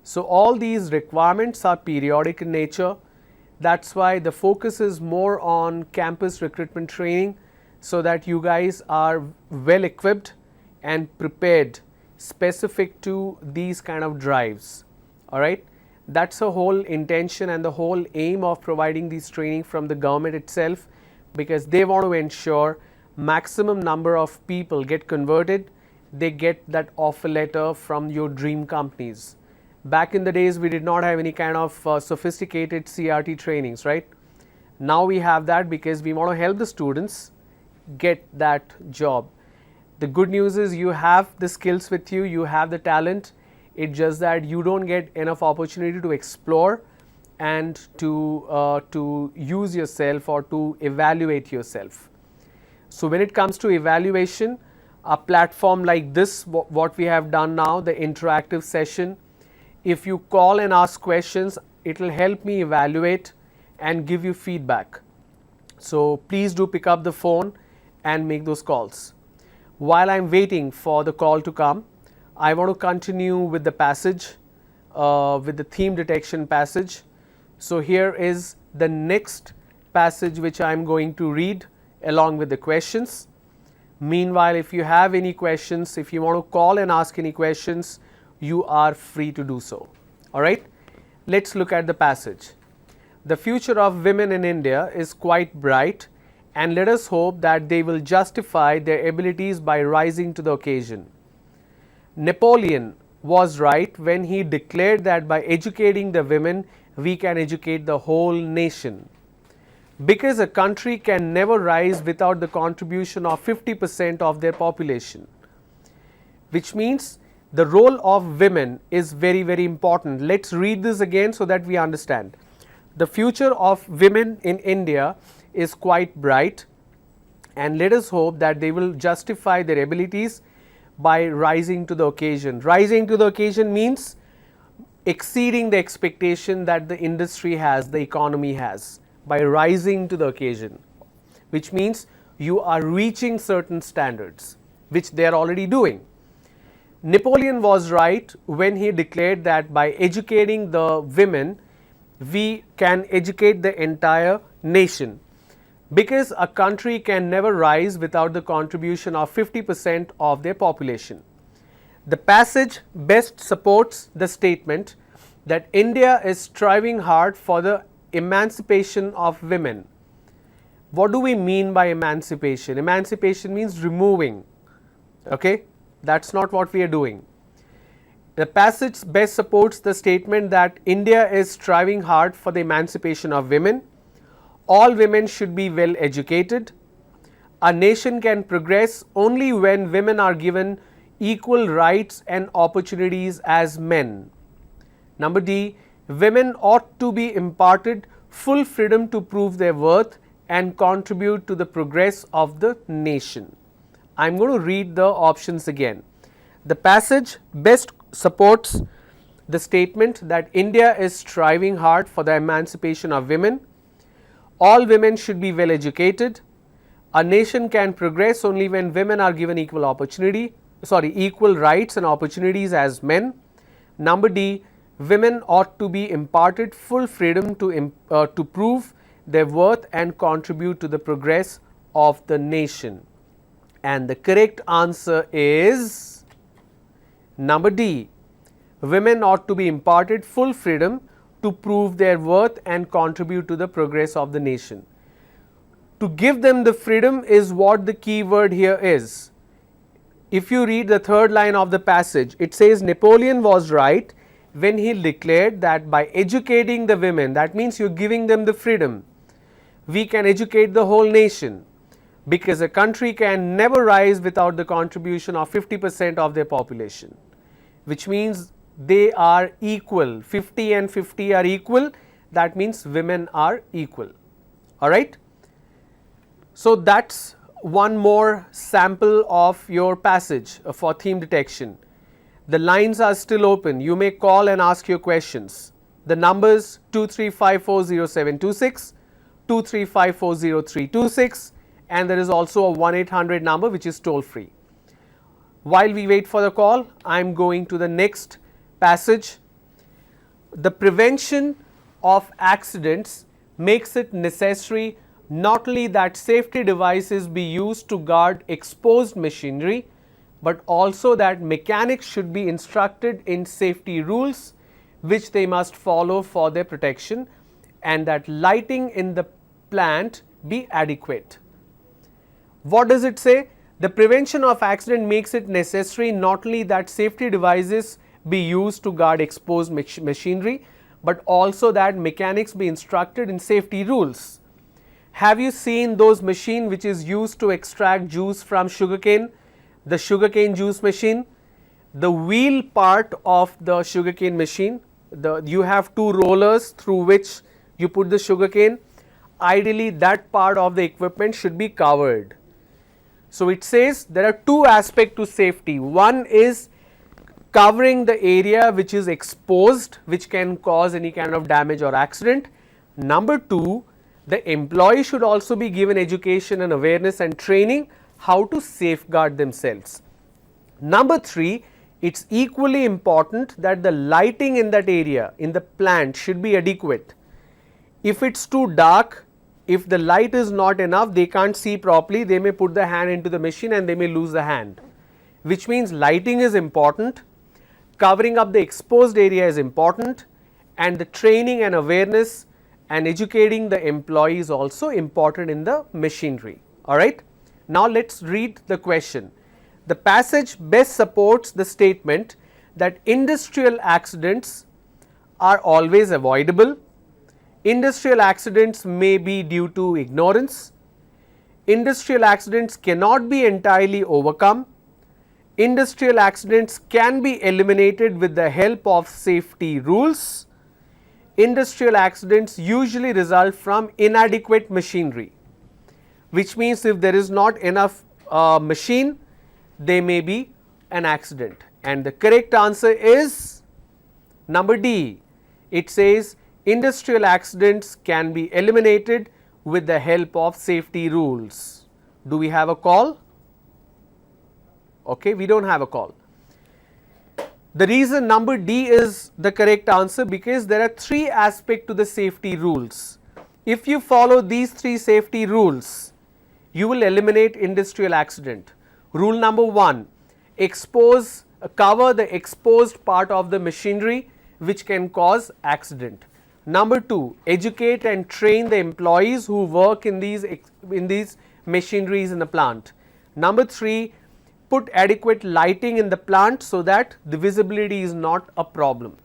So all these requirements are periodic in nature. That's why the focus is more on campus recruitment training, so that you guys are well equipped and prepared specific to these kind of drives. All right. That's the whole intention and the whole aim of providing these training from the government itself, because they want to ensure maximum number of people get converted, they get that offer letter from your dream companies. Back in the days, we did not have any kind of sophisticated CRT trainings, right? Now we have that because we want to help the students get that job. The good news is you have the skills with you, you have the talent. It's just that you don't get enough opportunity to explore and to use yourself or to evaluate yourself. So when it comes to evaluation, a platform like this, what we have done now, the interactive session, if you call and ask questions, it will help me evaluate and give you feedback. So please do pick up the phone and make those calls. While I'm waiting for the call to come, I want to continue with the passage, with the theme detection passage. So here is the next passage which I'm going to read along with the questions. Meanwhile, if you have any questions, if you want to call and ask any questions, you are free to do so. All right, let's look at the passage. The future of women in India is quite bright, and let us hope that they will justify their abilities by rising to the occasion. Napoleon was right when he declared that by educating the women, we can educate the whole nation. Because a country can never rise without the contribution of 50% of their population, which means the role of women is very, very important. Let's read this again so that we understand. The future of women in India is quite bright, and let us hope that they will justify their abilities by rising to the occasion. Rising to the occasion means exceeding the expectation that the industry has, the economy has, by rising to the occasion, which means you are reaching certain standards, which they are already doing. Napoleon was right when he declared that by educating the women, we can educate the entire nation, because a country can never rise without the contribution of 50% of their population. The passage best supports the statement that India is striving hard for the emancipation of women. What do we mean by emancipation? Emancipation means removing. Okay, that's not what we are doing. The passage best supports the statement that India is striving hard for the emancipation of women. All women should be well educated. A nation can progress only when women are given equal rights and opportunities as men. Number D, women ought to be imparted full freedom to prove their worth and contribute to the progress of the nation. I am going to read the options again. The passage best supports the statement that India is striving hard for the emancipation of women. All women should be well educated. A nation can progress only when women are given equal rights and opportunities as men. Number D, women ought to be imparted full freedom to prove their worth and contribute to the progress of the nation. And the correct answer is number D, women ought to be imparted full freedom to prove their worth and contribute to the progress of the nation. To give them the freedom is what the key word here is. If you read the third line of the passage, it says Napoleon was right when he declared that by educating the women, that means you are giving them the freedom, we can educate the whole nation, because a country can never rise without the contribution of 50% of their population, which means they are equal. 50 and 50 are equal, that means women are equal. Alright. So that's one more sample of your passage for theme detection. The lines are still open. You may call and ask your questions. The numbers 23540726, 23540326, and there is also a 1-800 number which is toll free. While we wait for the call, I am going to the next passage. The prevention of accidents makes it necessary not only that safety devices be used to guard exposed machinery, but also that mechanics should be instructed in safety rules which they must follow for their protection, and that lighting in the plant be adequate. What does it say? The prevention of accident makes it necessary not only that safety devices be used to guard exposed machinery, but also that mechanics be instructed in safety rules. Have you seen those machine which is used to extract juice from sugarcane? The sugarcane juice machine, the wheel part of the sugarcane machine, you have two rollers through which you put the sugarcane. Ideally, that part of the equipment should be covered. So it says there are two aspects to safety. One is covering the area which is exposed, which can cause any kind of damage or accident. Number two, the employee should also be given education and awareness and training how to safeguard themselves. Number three, it's equally important that the lighting in that area, in the plant, should be adequate. If it's too dark, if the light is not enough, they can't see properly, they may put the hand into the machine and they may lose the hand, which means lighting is important, covering up the exposed area is important, and the training and awareness and educating the employee is also important in the machinery. Alright. Now let's read the question. The passage best supports the statement that industrial accidents are always avoidable. Industrial accidents may be due to ignorance. Industrial accidents cannot be entirely overcome. Industrial accidents can be eliminated with the help of safety rules. Industrial accidents usually result from inadequate machinery, which means if there is not enough machine, there may be an accident. And the correct answer is Number D, it says industrial accidents can be eliminated with the help of safety rules. Do we have a call? Okay, we don't have a call. The reason number D is the correct answer because there are three aspects to the safety rules. If you follow these three safety rules, you will eliminate industrial accident. Rule number 1, cover the exposed part of the machinery which can cause accident. Number 2, educate and train the employees who work in these machineries in the plant. Number 3, put adequate lighting in the plant so that the visibility is not a problem.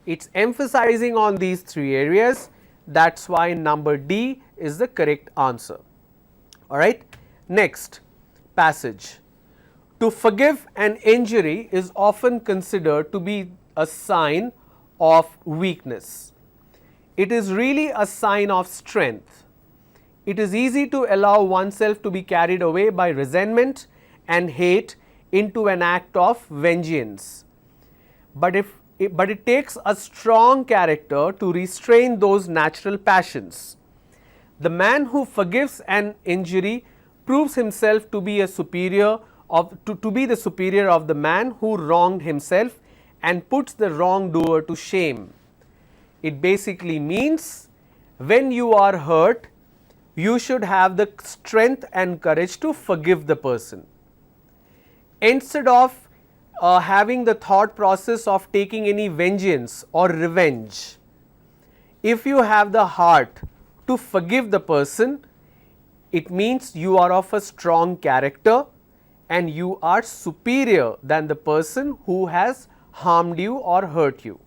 It's emphasizing on these three areas. That's why number D is the correct answer. Alright, next passage. To forgive an injury is often considered to be a sign of weakness. It is really a sign of strength. It is easy to allow oneself to be carried away by resentment and hate into an act of vengeance. But it takes a strong character to restrain those natural passions. The man who forgives an injury proves himself to be the superior of the man who wronged himself and puts the wrongdoer to shame. It basically means when you are hurt, you should have the strength and courage to forgive the person. Instead of having the thought process of taking any vengeance or revenge, if you have the heart to forgive the person, it means you are of a strong character and you are superior than the person who has harmed you or hurt you.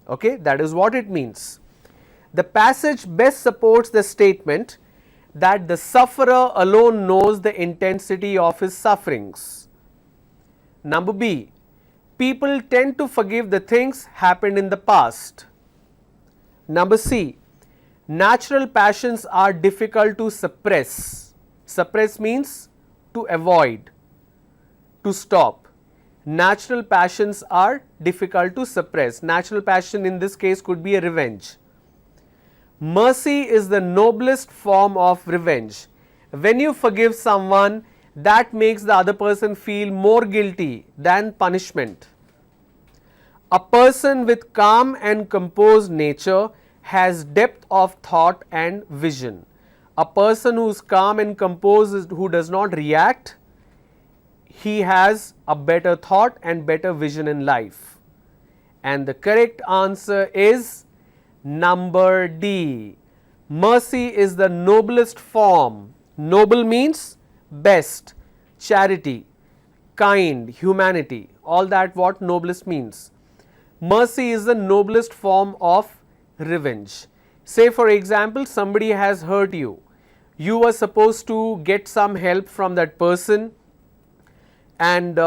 Okay, that is what it means. The passage best supports the statement that the sufferer alone knows the intensity of his sufferings. Number B, people tend to forgive the things happened in the past. Number C, natural passions are difficult to suppress. Suppress means to avoid, to stop. Natural passions are difficult to suppress. Natural passion in this case could be a revenge. Mercy is the noblest form of revenge. When you forgive someone, that makes the other person feel more guilty than punishment. A person with calm and composed nature has depth of thought and vision. A person who is calm and composed, who does not react, he has a better thought and better vision in life. And the correct answer is number D. Mercy is the noblest form. Noble means best, charity, kind, humanity, all that what noblest means. Mercy is the noblest form of revenge. Say for example, somebody has hurt you. You were supposed to get some help from that person and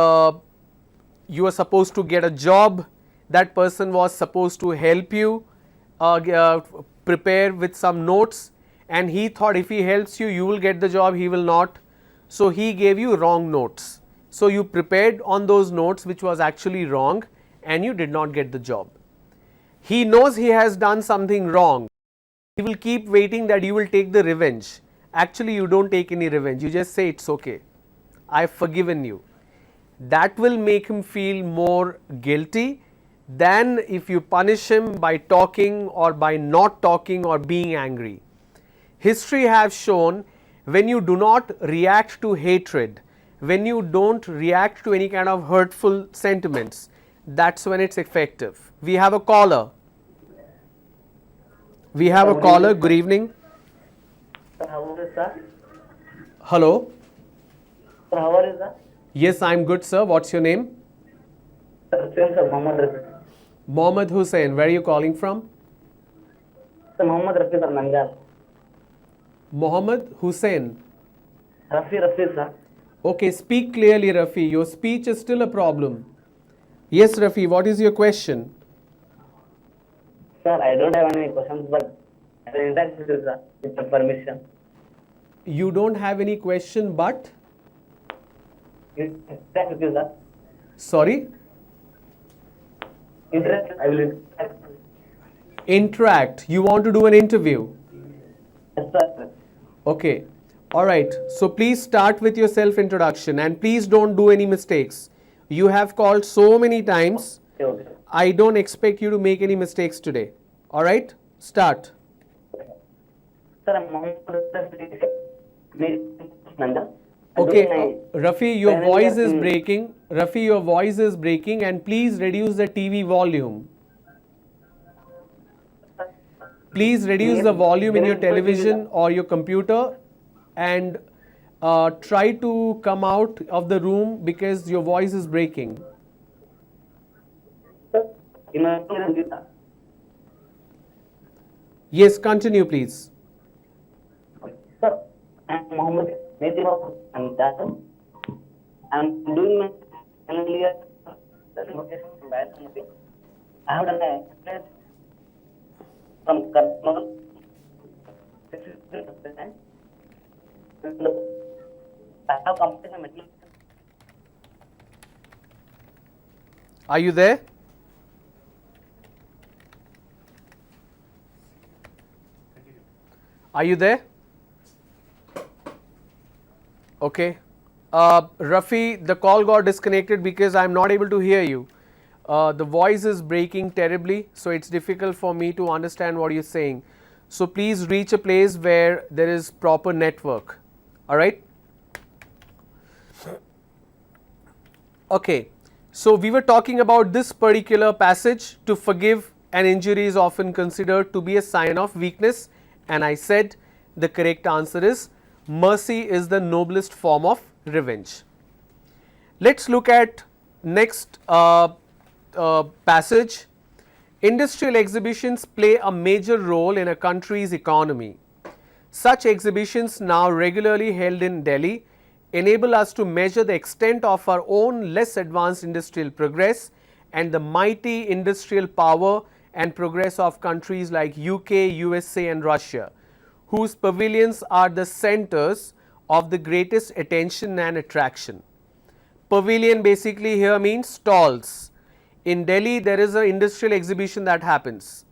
you were supposed to get a job. That person was supposed to help you prepare with some notes, and he thought if he helps you, you will get the job, he will not. So he gave you wrong notes. So you prepared on those notes which was actually wrong and you did not get the job. He knows he has done something wrong. He will keep waiting that you will take the revenge. Actually, you don't take any revenge. You just say it's okay. I've forgiven you. That will make him feel more guilty than if you punish him by talking or by not talking or being angry. History has shown when you do not react to hatred, when you don't react to any kind of hurtful sentiments, that's when it's effective. We have a caller. Good evening. Sir, how are you, sir? Hello. Sir, how are you, sir? Yes, I'm good, sir. What's your name? Sir, Mohammed Rafi. Mohammed Hussain. Where are you calling from? Sir, Mohammed Rafi, sir, Nangal. Mohammed Hussain. Rafi, sir. Okay, speak clearly, Rafi. Your speech is still a problem. Yes, Rafi, what is your question? Sir, I don't have any questions, but I will interact with you, sir, with your permission. You don't have any question, but? Interact with you, sir. Sorry? interact. I will interact. Interact. You want to do an interview. Yes, sir. Okay. All right. So please start with your self introduction and please don't do any mistakes. You have called so many times. Okay, okay. I don't expect you to make any mistakes today. All right. Start. Sir, I'm Mohammed Nanda. Okay. Rafi, your voice is breaking. Rafi, your voice is breaking and please reduce the TV volume. Please reduce the volume in your television or your computer and try to come out of the room because your voice is breaking. Yes, continue please. Sir, I'm Mohammed Nanda. I'm doing my final year. I have done a from customer. I have completed my medical. Are you there? Are you there? Okay. Rafi, the call got disconnected because I'm not able to hear you. The voice is breaking terribly, so it's difficult for me to understand what you're saying. So please reach a place where there is proper network. All right? Okay. So we were talking about this particular passage. To forgive an injury is often considered to be a sign of weakness, and I said the correct answer is mercy is the noblest form of revenge. Let's look at next passage. Industrial exhibitions play a major role in a country's economy. Such exhibitions, now regularly held in Delhi, enable us to measure the extent of our own less advanced industrial progress and the mighty industrial power and progress of countries like UK, USA and Russia, whose pavilions are the centers of the greatest attention and attraction. Pavilion basically here means stalls. In Delhi there is an industrial exhibition that happens.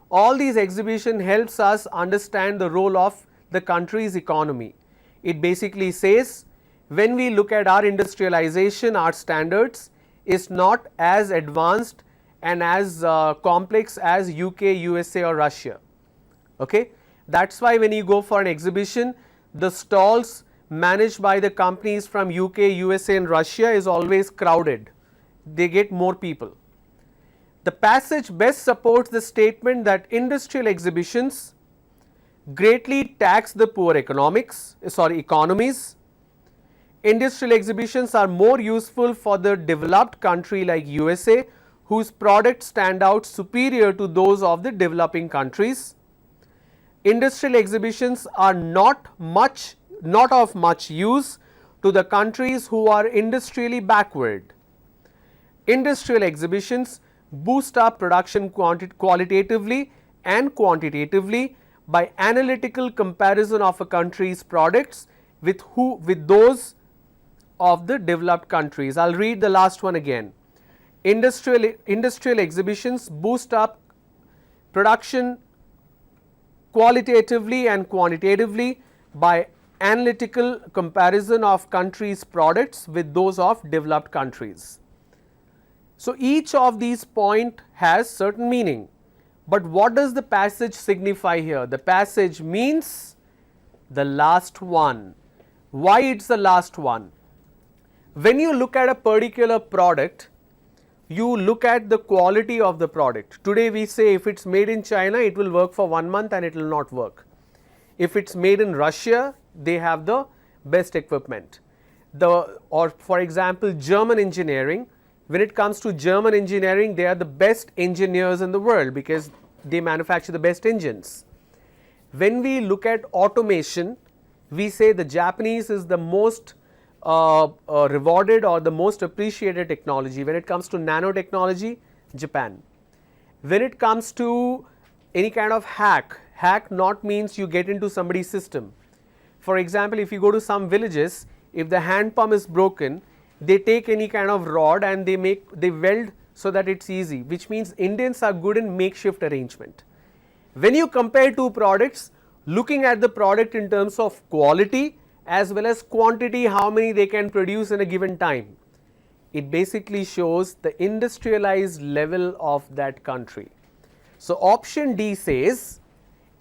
All these exhibition helps us understand the role of the country's economy. It basically says when we look at our industrialization, our standards is not as advanced and as complex as UK, USA or Russia. Okay? That's why when you go for an exhibition, the stalls managed by the companies from UK, USA and Russia is always crowded. They get more people. The passage best supports the statement that industrial exhibitions greatly tax the poor economies. Industrial exhibitions are more useful for the developed country like USA, whose products stand out superior to those of the developing countries. Industrial exhibitions are not of much use to the countries who are industrially backward. Industrial exhibitions boost up production qualitatively and quantitatively by analytical comparison of a country's products with those of the developed countries. I'll read the last one again. Industrial exhibitions boost up production qualitatively and quantitatively by analytical comparison of countries' products with those of developed countries. So each of these points has certain meaning. But what does the passage signify here? The passage means the last one. Why it's the last one? When you look at a particular product, you look at the quality of the product. Today we say if it's made in China, it will work for 1 month and it will not work. If it's made in Russia, they have the best equipment. Or for example, German engineering. When it comes to German engineering, they are the best engineers in the world because they manufacture the best engines. When we look at automation, we say the Japanese is the most rewarded or the most appreciated technology. When it comes to nanotechnology, Japan. When it comes to any kind of hack not means you get into somebody's system. For example, if you go to some villages, if the hand pump is broken, they take any kind of rod and they weld so that it's easy, which means Indians are good in makeshift arrangement. When you compare two products, looking at the product in terms of quality as well as quantity, how many they can produce in a given time, it basically shows the industrialized level of that country. So option D says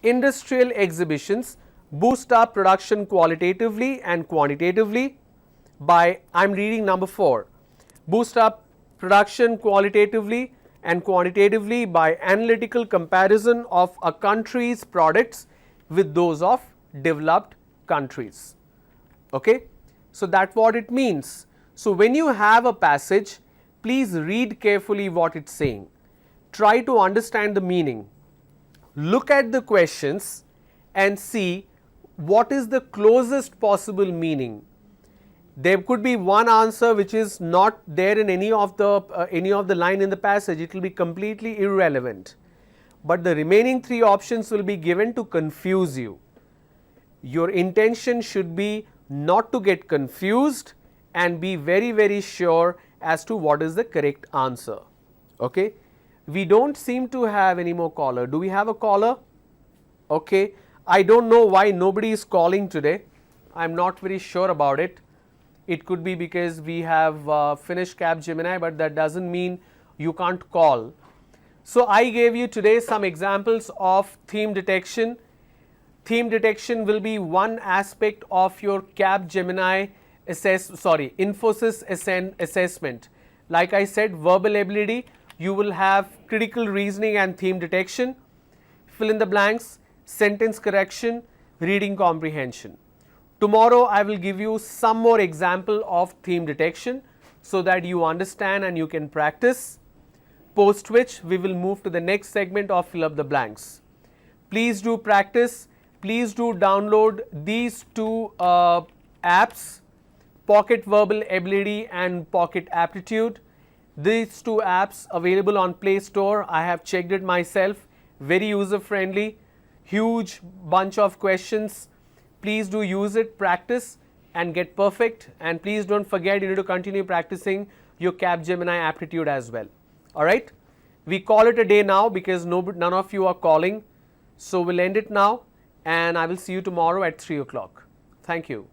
industrial exhibitions boost up production qualitatively and quantitatively by, I am reading number 4, boost up production qualitatively and quantitatively by analytical comparison of a country's products with those of developed countries. Okay? So that's what it means. So when you have a passage, please read carefully what it's saying. Try to understand the meaning. Look at the questions and see what is the closest possible meaning. There could be one answer which is not there in any of the line in the passage. It will be completely irrelevant. But the remaining 3 options will be given to confuse you. Your intention should be not to get confused and be very, very sure as to what is the correct answer. Okay? We don't seem to have any more caller. Do we have a caller? Okay. I don't know why nobody is calling today. I'm not very sure about it. It could be because we have finished Capgemini, but that doesn't mean you can't call. So I gave you today some examples of theme detection. Theme detection will be one aspect of your Capgemini Infosys assessment. Like I said, verbal ability, you will have critical reasoning and theme detection, fill in the blanks, sentence correction, reading comprehension. Tomorrow I will give you some more example of theme detection so that you understand and you can practice, post which we will move to the next segment of fill up the blanks. Please do practice, please do download these 2 apps, Pocket Verbal Ability and Pocket Aptitude. These 2 apps available on Play Store. I have checked it myself, very user friendly, huge bunch of questions. Please do use it, practice and get perfect, and please don't forget you need to continue practicing your Capgemini aptitude as well. Alright, we call it a day now because none of you are calling, so we'll end it now and I will see you tomorrow at 3 o'clock. Thank you.